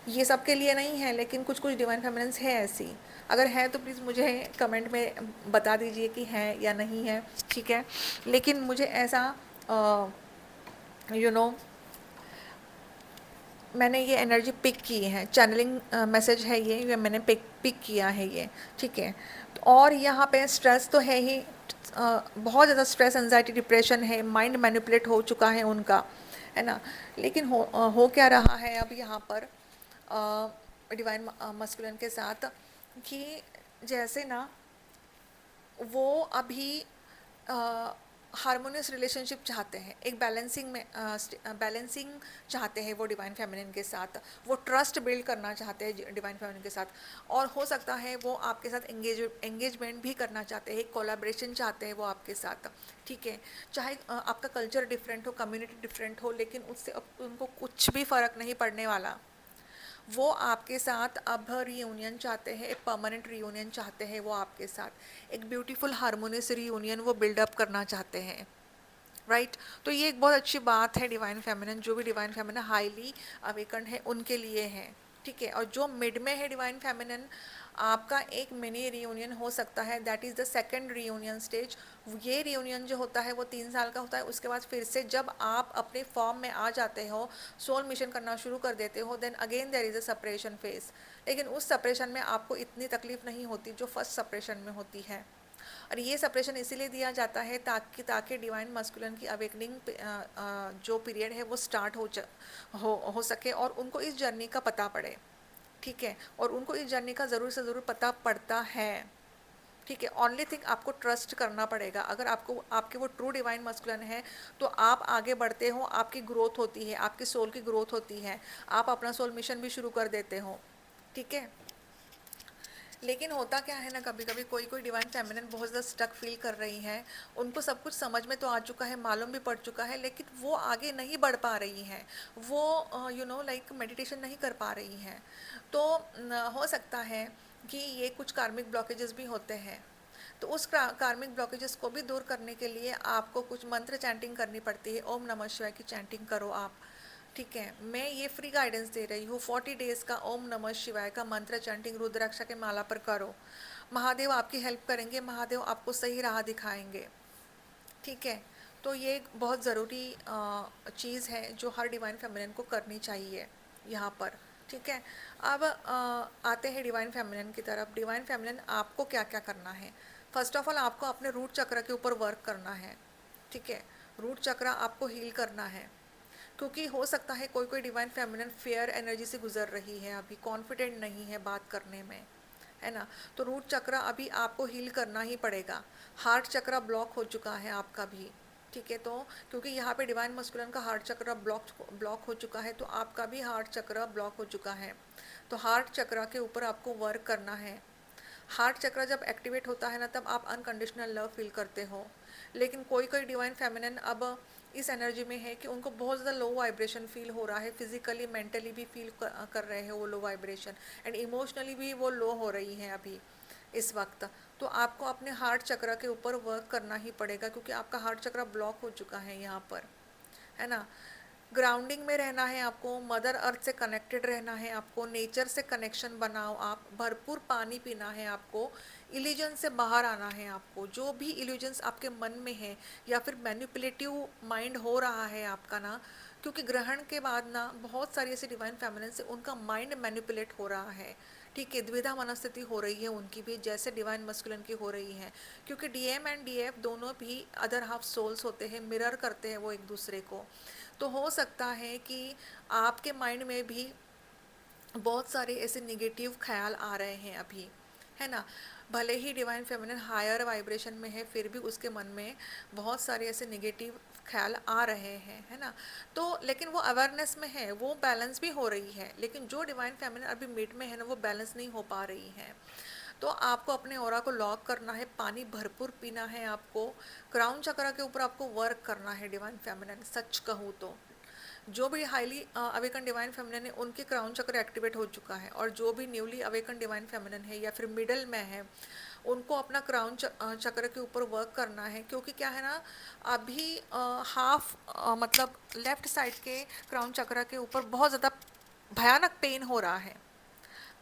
ये सबके लिए नहीं है, लेकिन कुछ कुछ डिवाइन फेमिनिन्स है ऐसी। अगर है तो प्लीज़ मुझे कमेंट में बता दीजिए कि है या नहीं है। ठीक है, लेकिन मुझे ऐसा यू नो मैंने ये एनर्जी पिक की है, चैनलिंग मैसेज है ये मैंने पिक किया है ये। ठीक है, तो और यहाँ पे स्ट्रेस तो है ही, बहुत ज़्यादा स्ट्रेस, एंजाइटी, डिप्रेशन है, माइंड मैनिपुलेट हो चुका है उनका, है ना। लेकिन हो क्या रहा है अब यहाँ पर डिवाइन मस्कुलिन के साथ, कि जैसे ना वो अभी हारमोनियस रिलेशनशिप चाहते हैं, एक बैलेंसिंग चाहते हैं वो डिवाइन फेमिनिन के साथ, वो ट्रस्ट बिल्ड करना चाहते हैं डिवाइन फेमिनिन के साथ, और हो सकता है वो आपके साथ एंगेजमेंट भी करना चाहते हैं, कोलैबोरेशन चाहते हैं वो आपके साथ। ठीक है, चाहे आपका कल्चर डिफरेंट हो, कम्युनिटी डिफरेंट हो, लेकिन उससे अब उनको कुछ भी फ़र्क नहीं पड़ने वाला। वो आपके साथ अब रीयूनियन चाहते हैं, एक परमानेंट रीयूनियन चाहते हैं वो आपके साथ, एक ब्यूटीफुल हारमोनियस रीयूनियन वो बिल्डअप करना चाहते हैं। राइट, तो ये एक बहुत अच्छी बात है डिवाइन फेमिनिन, जो भी डिवाइन फेमिनिन हाईली अवेकन्ड है उनके लिए है। ठीक है, और जो मिड में है डिवाइन फेमिनिन, आपका एक मिनी रीयूनियन हो सकता है, that is the second reunion stage. ये रीयूनियन जो होता है वो 3 साल का होता है, उसके बाद फिर से जब आप अपने फॉर्म में आ जाते हो, सोल मिशन करना शुरू कर देते हो, then again there is a separation phase. लेकिन उस सेपरेशन में आपको इतनी तकलीफ नहीं होती जो फर्स्ट सेपरेशन में होती है। और ये सेपरेशन इसीलिए दिया जाता है ताकि डिवाइन मस्कुलिन की अवेकनिंग जो पीरियड है वो स्टार्ट हो सके और उनको इस जर्नी का पता पड़े। ठीक है, और उनको इस जर्नी का ज़रूर से ज़रूर पता पड़ता है। ठीक है, ओनली थिंग आपको ट्रस्ट करना पड़ेगा। अगर आपको आपके वो ट्रू डिवाइन मस्कुलिन है तो आप आगे बढ़ते हो, आपकी ग्रोथ होती है, आपकी सोल की ग्रोथ होती है, आप अपना सोल मिशन भी शुरू कर देते हो। ठीक है, लेकिन होता क्या है ना, कभी कभी कोई कोई डिवाइन फेमिनिन बहुत ज़्यादा स्टक फील कर रही हैं, उनको सब कुछ समझ में तो आ चुका है, मालूम भी पड़ चुका है, लेकिन वो आगे नहीं बढ़ पा रही हैं, वो यू नो लाइक मेडिटेशन नहीं कर पा रही हैं। तो हो सकता है कि ये कुछ कार्मिक ब्लॉकेजेस भी होते हैं। तो उस कार्मिक ब्लॉकेजेस को भी दूर करने के लिए आपको कुछ मंत्र चैंटिंग करनी पड़ती है। ओम नमः शिवाय की चैंटिंग करो आप। ठीक है, मैं ये फ्री गाइडेंस दे रही हूँ। 40 डेज का ओम नमः शिवाय का मंत्र चैंटिंग रुद्राक्षा के माला पर करो। महादेव आपकी हेल्प करेंगे, महादेव आपको सही राह दिखाएंगे। ठीक है, तो ये एक बहुत ज़रूरी चीज़ है जो हर डिवाइन फेमिनिन को करनी चाहिए यहाँ पर। ठीक है, अब आते हैं डिवाइन फेमिनिन की तरफ। डिवाइन फेमिनिन आपको क्या क्या करना है? फर्स्ट ऑफ ऑल आपको अपने रूट चक्र के ऊपर वर्क करना है। ठीक है, रूट चक्र आपको हील करना है, क्योंकि हो सकता है कोई कोई डिवाइन फेमिनिन फेयर एनर्जी से गुजर रही है, अभी कॉन्फिडेंट नहीं है बात करने में, है ना। तो रूट चक्र अभी आपको हील करना ही पड़ेगा। हार्ट चक्र ब्लॉक हो चुका है आपका भी। ठीक है, तो क्योंकि यहाँ पे डिवाइन मस्कुलिन का हार्ट चक्र ब्लॉक हो चुका है, तो आपका भी हार्ट चक्र ब्लॉक हो चुका है। तो हार्ट चक्र के ऊपर आपको वर्क करना है। हार्ट चक्र जब एक्टिवेट होता है ना, तब आप अनकंडीशनल लव फील करते हो। लेकिन कोई कोई डिवाइन फेमिनिन अब इस एनर्जी में है कि उनको बहुत ज़्यादा लो वाइब्रेशन फील हो रहा है, फिजिकली मेंटली भी फील कर रहे हैं वो लो वाइब्रेशन, एंड इमोशनली भी वो लो हो रही हैं अभी इस वक्त। तो आपको अपने हार्ट चक्र के ऊपर वर्क करना ही पड़ेगा, क्योंकि आपका हार्ट चक्र ब्लॉक हो चुका है यहाँ पर, है ना। ग्राउंडिंग में रहना है आपको, मदर अर्थ से कनेक्टेड रहना है आपको, नेचर से कनेक्शन बनाओ आप, भरपूर पानी पीना है आपको, इल्यूजन से बाहर आना है आपको। जो भी इल्यूजन्स आपके मन में है या फिर मैनिपुलेटिव माइंड हो रहा है आपका ना, क्योंकि ग्रहण के बाद ना बहुत सारी ऐसी डिवाइन फेमिनिन से उनका माइंड मैनिपुलेट हो रहा है। ठीक है, द्विधा मनस्थिति हो रही है उनकी भी, जैसे डिवाइन मस्कुलिन की हो रही है, क्योंकि डीएम एंड डीएफ दोनों भी अदर हाफ सोल्स होते हैं, मिरर करते हैं वो एक दूसरे को। तो हो सकता है कि आपके माइंड में भी बहुत सारे ऐसे निगेटिव ख्याल आ रहे हैं अभी, है ना। भले ही डिवाइन फेमिनिन हायर वाइब्रेशन में है, फिर भी उसके मन में बहुत सारे ऐसे निगेटिव ख्याल आ रहे हैं, है ना। तो लेकिन वो अवेयरनेस में है, वो बैलेंस भी हो रही है, लेकिन जो डिवाइन फेमिनिन अभी मिड में है ना, वो बैलेंस नहीं हो पा रही है। तो आपको अपने ऑरा को लॉक करना है, पानी भरपूर पीना है आपको, क्राउन चक्र के ऊपर आपको वर्क करना है डिवाइन फेमिनिन। सच कहूँ तो जो भी हाईली अवेकन डिवाइन फेमिनिन है, उनके क्राउन चक्र एक्टिवेट हो चुका है, और जो भी न्यूली अवेकन डिवाइन फेमिनिन है या फिर मिडल में है, उनको अपना क्राउन चक्र के ऊपर वर्क करना है। क्योंकि क्या है ना, अभी हाफ मतलब लेफ्ट साइड के क्राउन चक्र के ऊपर बहुत ज़्यादा भयानक पेन हो रहा है,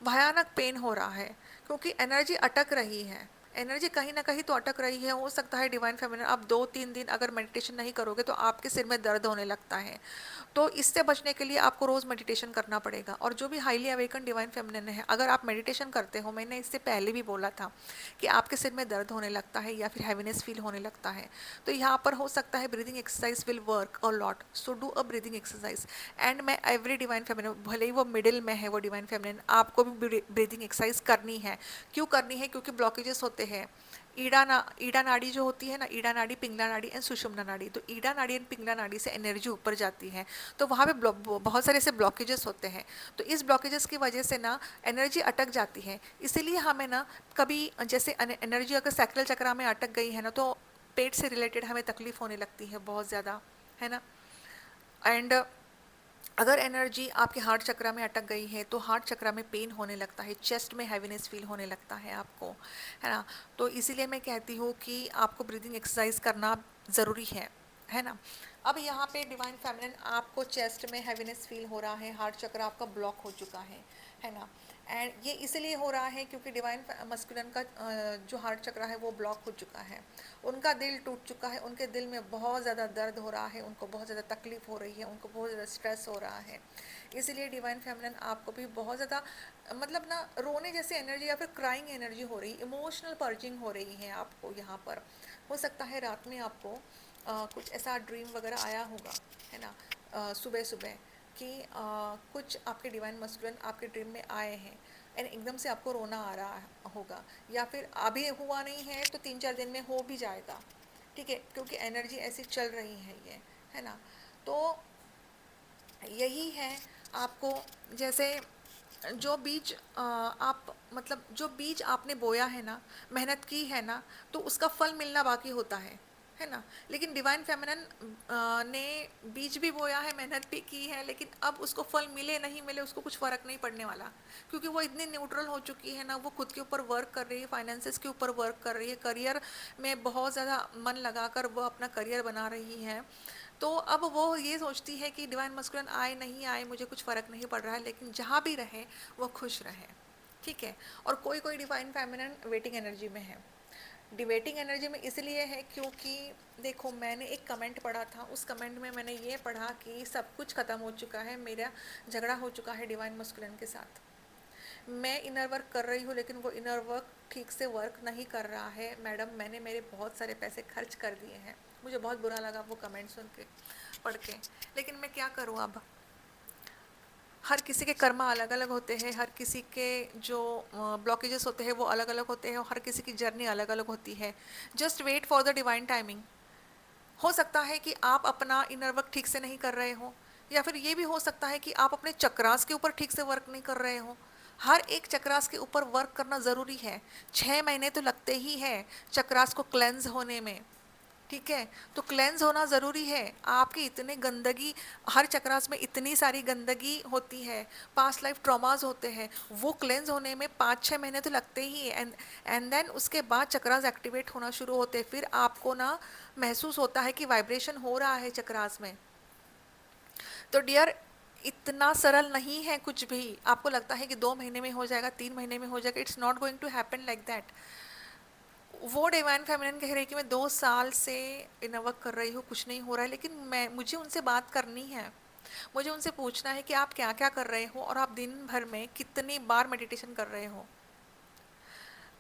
भयानक पेन हो रहा है, क्योंकि एनर्जी अटक रही है, एनर्जी कहीं ना कहीं तो अटक रही है। हो सकता है डिवाइन फेमिनिन आप 2-3 दिन अगर मेडिटेशन नहीं करोगे तो आपके सिर में दर्द होने लगता है। तो इससे बचने के लिए आपको रोज़ मेडिटेशन करना पड़ेगा। और जो भी हाईली अवेकन डिवाइन फेमिनिन है, अगर आप मेडिटेशन करते हो, मैंने इससे पहले भी बोला था कि आपके सिर में दर्द होने लगता है या फिर हैवीनेस फील होने लगता है, तो यहाँ पर हो सकता है breathing exercise will work a lot. So do a breathing exercise. And मैं एवरी डिवाइन फेमिनिन, भले ही वो मिडिल में है वो डिवाइन फेमिनिन, आपको भी ब्रीदिंग एक्सरसाइज करनी है। क्यों करनी है? क्योंकि ब्लॉकेजेस होते हैं। ईड़ा नाड़ी जो होती है ना, ईड़ा नाड़ी, पिंगला नाड़ी एंड सुषुम्ना नाड़ी, तो ईड़ा नाड़ी एंड पिंगला नाड़ी से एनर्जी ऊपर जाती है, तो वहाँ पे बहुत सारे ऐसे ब्लॉकेजेस होते हैं। तो इस ब्लॉकेजेस की वजह से ना एनर्जी अटक जाती है। इसीलिए हमें ना कभी जैसे एनर्जी अगर सैक्रल चक्र में अटक गई है ना, तो पेट से रिलेटेड हमें तकलीफ होने लगती है बहुत ज़्यादा, है ना। एंड अगर एनर्जी आपके हार्ट चक्र में अटक गई है तो हार्ट चक्र में पेन होने लगता है, चेस्ट में हैवीनेस फील होने लगता है आपको, है ना। तो इसीलिए मैं कहती हूँ कि आपको ब्रीदिंग एक्सरसाइज करना ज़रूरी है ना। अब यहाँ पे डिवाइन फेमिनिन आपको चेस्ट में हैवीनेस फील हो रहा है, हार्ट चक्र आपका ब्लॉक हो चुका है ना। एंड ये इसलिए हो रहा है क्योंकि डिवाइन मस्कुलिन का जो हार्ट चक्र है वो ब्लॉक हो चुका है, उनका दिल टूट चुका है, उनके दिल में बहुत ज़्यादा दर्द हो रहा है, उनको बहुत ज़्यादा तकलीफ हो रही है, उनको बहुत ज़्यादा स्ट्रेस हो रहा है। इसीलिए डिवाइन फेमिनिन आपको भी बहुत ज़्यादा मतलब ना रोने जैसी एनर्जी या फिर क्राइंग एनर्जी हो रही, इमोशनल पर्जिंग हो रही है आपको यहाँ पर। हो सकता है रात में आपको कुछ ऐसा ड्रीम वगैरह आया होगा, है ना, सुबह सुबह। कि कुछ आपके डिवाइन मस्कुलिन आपके ड्रीम में आए हैं एंड एकदम से आपको रोना आ रहा होगा, या फिर अभी हुआ नहीं है तो 3-4 दिन में हो भी जाएगा, ठीक है, क्योंकि एनर्जी ऐसी चल रही है ये, है ना। तो यही है आपको, जैसे जो बीज आप मतलब जो बीज आपने बोया है ना, मेहनत की है ना, तो उसका फल मिलना बाकी होता है ना। लेकिन डिवाइन फेमिनिन ने बीज भी बोया है, मेहनत भी की है, लेकिन अब उसको फल मिले नहीं मिले उसको कुछ फ़र्क नहीं पड़ने वाला, क्योंकि वो इतनी न्यूट्रल हो चुकी है ना, वो खुद के ऊपर वर्क कर रही है, फाइनेंसेस के ऊपर वर्क कर रही है, करियर में बहुत ज़्यादा मन लगाकर वो अपना करियर बना रही है। तो अब वो ये सोचती है कि डिवाइन मस्कुलिन आए नहीं आए मुझे कुछ फ़र्क नहीं पड़ रहा है, लेकिन जहाँ भी रहे वो खुश रहे, ठीक है। और कोई कोई डिवाइन फेमिनिन वेटिंग एनर्जी में है। डिवेटिंग एनर्जी में इसलिए है क्योंकि देखो, मैंने एक कमेंट पढ़ा था, उस कमेंट में मैंने ये पढ़ा कि सब कुछ ख़त्म हो चुका है, मेरा झगड़ा हो चुका है डिवाइन मस्कुलिन के साथ, मैं इनर वर्क कर रही हूँ लेकिन वो इनर वर्क ठीक से वर्क नहीं कर रहा है मैडम, मैंने मेरे बहुत सारे पैसे खर्च कर दिए हैं। मुझे बहुत बुरा लगा वो कमेंट सुन के, पढ़ के, लेकिन मैं क्या करूँ अब। हर किसी के कर्मा अलग अलग होते हैं, हर किसी के जो ब्लॉकेजेस होते हैं वो अलग अलग होते हैं, और हर किसी की जर्नी अलग अलग होती है। Just wait for the divine timing. हो सकता है कि आप अपना इनर वर्क ठीक से नहीं कर रहे हो, या फिर ये भी हो सकता है कि आप अपने चक्रास के ऊपर ठीक से वर्क नहीं कर रहे हो। हर एक चक्रास के ऊपर वर्क करना ज़रूरी है। 6 महीने तो लगते ही हैं चक्रास को क्लेंज होने में, ठीक है। तो क्लेंज होना ज़रूरी है। आपकी इतने गंदगी, हर चक्रास में इतनी सारी गंदगी होती है, पास्ट लाइफ ट्रॉमास होते हैं, वो क्लेंज होने में 5-6 महीने तो लगते ही हैं। एंड देन उसके बाद चक्रास एक्टिवेट होना शुरू होते हैं। फिर आपको ना महसूस होता है कि वाइब्रेशन हो रहा है चक्रास में। तो डियर, इतना सरल नहीं है कुछ भी। आपको लगता है कि 2 महीने में हो जाएगा, 3 महीने में हो जाएगा, it's not going to happen like that. वो डिवाइन फेमिनिन कह रही है कि मैं 2 साल से इनर वर्क कर रही हूँ, कुछ नहीं हो रहा है, लेकिन मुझे उनसे बात करनी है। मुझे उनसे पूछना है कि आप क्या क्या कर रहे हो और आप दिन भर में कितनी बार मेडिटेशन कर रहे हो।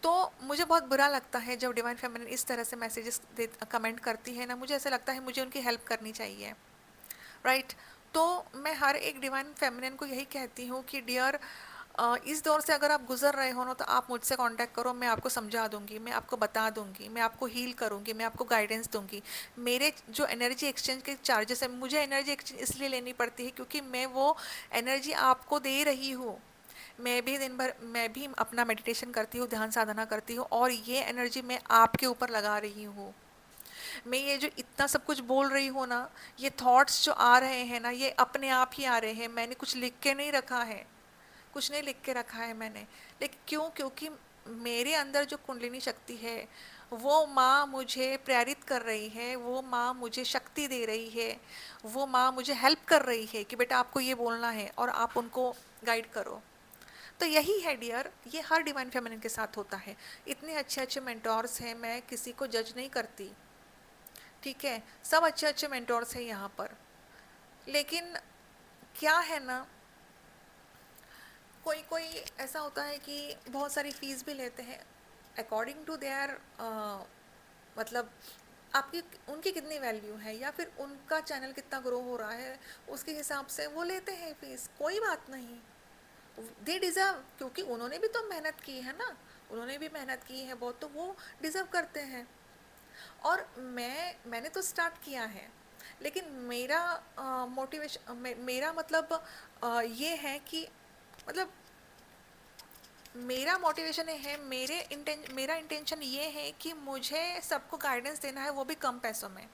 तो मुझे बहुत बुरा लगता है जब डिवाइन फेमिनिन इस तरह से मैसेजेस कमेंट करती है ना, मुझे ऐसा लगता है मुझे उनकी हेल्प करनी चाहिए, राइट। तो मैं हर एक डिवाइन फेमिनिन को यही कहती हूँ कि डियर, इस दौर से अगर आप गुजर रहे हो ना, तो आप मुझसे कांटेक्ट करो, मैं आपको समझा दूंगी, मैं आपको बता दूंगी, मैं आपको हील करूंगी, मैं आपको गाइडेंस दूंगी। मेरे जो एनर्जी एक्सचेंज के चार्जेस है, मुझे एनर्जी एक्सचेंज इसलिए लेनी पड़ती है क्योंकि मैं वो एनर्जी आपको दे रही हूँ। मैं भी दिन भर मैं भी अपना मेडिटेशन करती हूँ, ध्यान साधना करती हूँ, और ये एनर्जी मैं आपके ऊपर लगा रही हूँ। मैं ये जो इतना सब कुछ बोल रही हूँ ना, ये थॉट्स जो आ रहे हैं ना, ये अपने आप ही आ रहे हैं, मैंने कुछ लिख के नहीं रखा है, कुछ नहीं लिख के रखा है मैंने। लेकिन क्यों? क्योंकि मेरे अंदर जो कुंडलिनी शक्ति है, वो माँ मुझे प्रेरित कर रही है, वो माँ मुझे शक्ति दे रही है, वो माँ मुझे हेल्प कर रही है कि बेटा आपको ये बोलना है, और आप उनको गाइड करो। तो यही है डियर, ये हर डिवाइन फेमिनिन के साथ होता है। इतने अच्छे अच्छे मेंटोर्स हैं, मैं किसी को जज नहीं करती, ठीक है, सब अच्छे अच्छे मेंटोर्स हैं यहाँ पर। लेकिन क्या है ना, कोई कोई ऐसा होता है कि बहुत सारी फीस भी लेते हैं अकॉर्डिंग टू देयर, मतलब आपकी उनकी कितनी वैल्यू है, या फिर उनका चैनल कितना ग्रो हो रहा है, उसके हिसाब से वो लेते हैं फीस, कोई बात नहीं। दे डिज़र्व, क्योंकि उन्होंने भी तो मेहनत की है ना, उन्होंने भी मेहनत की है बहुत, तो वो डिज़र्व करते हैं। और मैंने तो स्टार्ट किया है, लेकिन मेरा मोटिवेशन मेरा मतलब ये है कि मतलब मेरा मोटिवेशन है, मेरा इंटेंशन ये है कि मुझे सबको गाइडेंस देना है, वो भी कम पैसों में।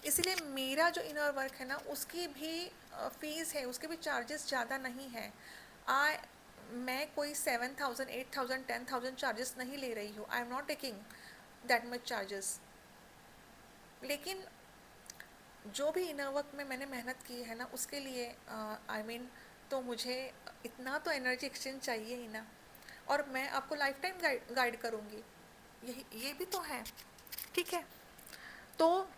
इसलिए मेरा जो इनर वर्क है ना, उसकी भी फीस है, उसके भी चार्जेस ज़्यादा नहीं है। आ मैं कोई 7,000 8,000 10,000 चार्जेस नहीं ले रही हूँ, आई am not taking that much charges. लेकिन जो भी इनर वर्क में मैंने मेहनत की है ना, उसके लिए आई मीन तो मुझे इतना तो एनर्जी एक्सचेंज चाहिए ही ना। और मैं आपको लाइफ टाइम गाइड करूँगी, यही ये भी तो है, ठीक है। तो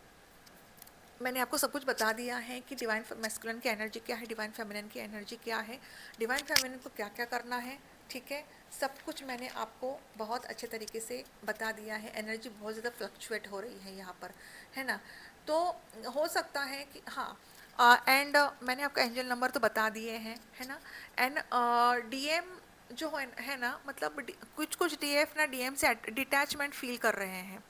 मैंने आपको सब कुछ बता दिया है कि डिवाइन मैस्कुलिन की एनर्जी क्या है, डिवाइन फेमिनिन की एनर्जी क्या है, डिवाइन फेमिनिन को क्या क्या करना है, ठीक है। सब कुछ मैंने आपको बहुत अच्छे तरीके से बता दिया है। एनर्जी बहुत ज़्यादा फ्लक्चुएट हो रही है यहाँ पर, है ना। तो हो सकता है कि हाँ, एंड मैंने आपका एंजल नंबर तो बता दिए हैं, है ना। एंड डीएम जो है ना, मतलब कुछ कुछ डीएफ ना डीएम से डिटैचमेंट फील कर रहे हैं।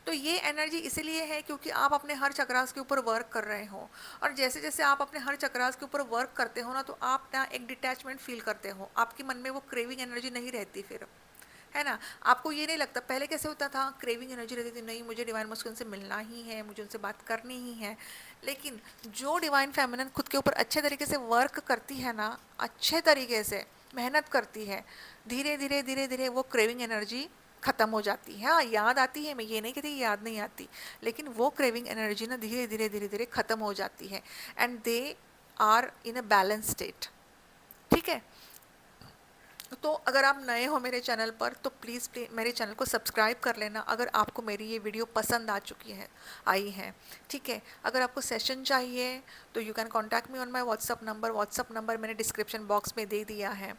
तो ये एनर्जी इसीलिए है क्योंकि आप अपने हर चक्रास के ऊपर वर्क कर रहे हो, और जैसे जैसे आप अपने हर चक्रास के ऊपर वर्क करते हो ना, तो आप ना एक डिटैचमेंट फील करते हो, आपके मन में वो क्रेविंग एनर्जी नहीं रहती फिर, है ना। आपको ये नहीं लगता, पहले कैसे होता था, क्रेविंग एनर्जी रहती थी, नहीं मुझे डिवाइन मस्कुलिन से मिलना ही है, मुझे उनसे बात करनी ही है। लेकिन जो डिवाइन फेमिनिन खुद के ऊपर अच्छे तरीके से वर्क करती है ना, अच्छे तरीके से मेहनत करती है, धीरे धीरे धीरे धीरे वो क्रेविंग एनर्जी खत्म हो जाती है। हाँ, याद आती है, मैं ये नहीं कहती याद नहीं आती, लेकिन वो क्रेविंग एनर्जी ना धीरे धीरे धीरे धीरे खत्म हो जाती है, and they are in a balance state. ठीक है। तो अगर आप नए हो मेरे चैनल पर तो प्लीज़ मेरे चैनल को सब्सक्राइब कर लेना, अगर आपको मेरी ये वीडियो पसंद आ चुकी है, आई है। ठीक है। अगर आपको सेशन चाहिए तो you can contact me on my WhatsApp number मैंने डिस्क्रिप्शन बॉक्स में दे दिया है।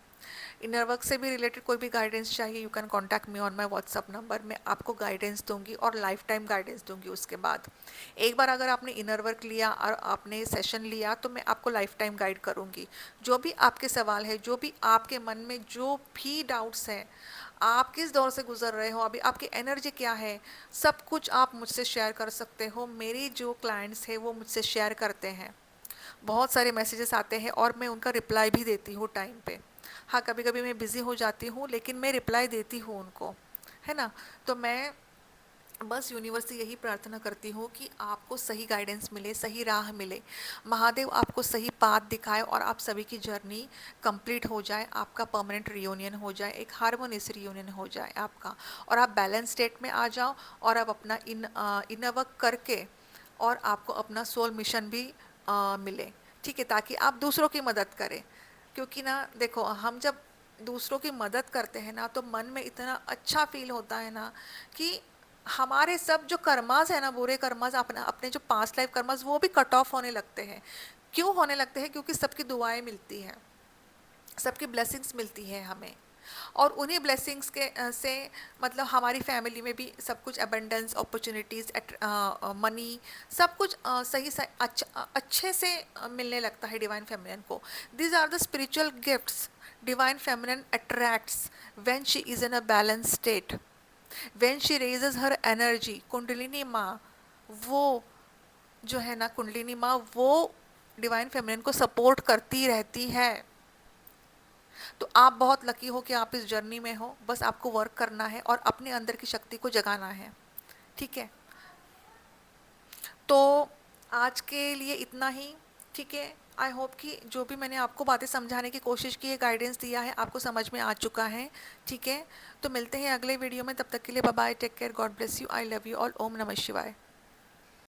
इनर वर्क से भी रिलेटेड कोई भी गाइडेंस चाहिए, you can contact me on my WhatsApp number, मैं आपको गाइडेंस दूंगी और लाइफ टाइम गाइडेंस दूंगी। उसके बाद एक बार अगर आपने इनर वर्क लिया और आपने सेशन लिया तो मैं आपको लाइफ टाइम गाइड करूंगी। जो भी आपके सवाल है, जो भी आपके मन में जो भी डाउट्स हैं, आप किस दौर से गुजर रहे हो, अभी आपकी एनर्जी क्या है, सब कुछ आप मुझसे शेयर कर सकते हो। मेरी जो क्लाइंट्स हैं वो मुझसे शेयर करते हैं, बहुत सारे मैसेजेस आते हैं और मैं उनका रिप्लाई भी देती हूँ टाइम पे। हाँ, कभी कभी मैं बिज़ी हो जाती हूँ लेकिन मैं रिप्लाई देती हूँ उनको, है ना। तो मैं बस यूनिवर्स से यही प्रार्थना करती हूँ कि आपको सही गाइडेंस मिले, सही राह मिले, महादेव आपको सही पाथ दिखाए और आप सभी की जर्नी कंप्लीट हो जाए, आपका परमानेंट रियूनियन हो जाए, एक हार्मोनियस रियूनियन हो जाए आपका, और आप बैलेंस स्टेट में आ जाओ और आप अपना इनर वर्क करके और आपको अपना सोल मिशन भी मिले। ठीक है, ताकि आप दूसरों की मदद करें। क्योंकि ना देखो, हम जब दूसरों की मदद करते हैं ना तो मन में इतना अच्छा फील होता है ना कि हमारे सब जो कर्मास है ना, बुरे कर्मास, अपने अपने जो पास्ट लाइफ कर्मास, वो भी कट ऑफ होने लगते हैं। क्यों होने लगते हैं? क्योंकि सबकी दुआएं मिलती हैं, सबकी ब्लेसिंग्स मिलती है हमें, और उन्हीं ब्लेसिंग्स के से मतलब हमारी फैमिली में भी सब कुछ अबंडेंस, अपॉर्चुनिटीज़, मनी, सब कुछ अच्छे से मिलने लगता है डिवाइन फेमिनिन को। These are the spiritual gifts divine feminine attracts when she is in a balance state, when she raises her energy. Kundalini माँ, वो जो है ना, कुंडलिनी माँ वो डिवाइन फेमिनिन को सपोर्ट करती रहती है। तो आप बहुत लकी हो कि आप इस जर्नी में हो, बस आपको वर्क करना है और अपने अंदर की शक्ति को जगाना है। ठीक है। तो आज के लिए इतना ही। ठीक है। आई होप कि जो भी मैंने आपको बातें समझाने की कोशिश की है, गाइडेंस दिया है, आपको समझ में आ चुका है। ठीक है। तो मिलते हैं अगले वीडियो में, तब तक के लिए bye bye, take care, God bless you, I love you all, ओम नमः शिवाय।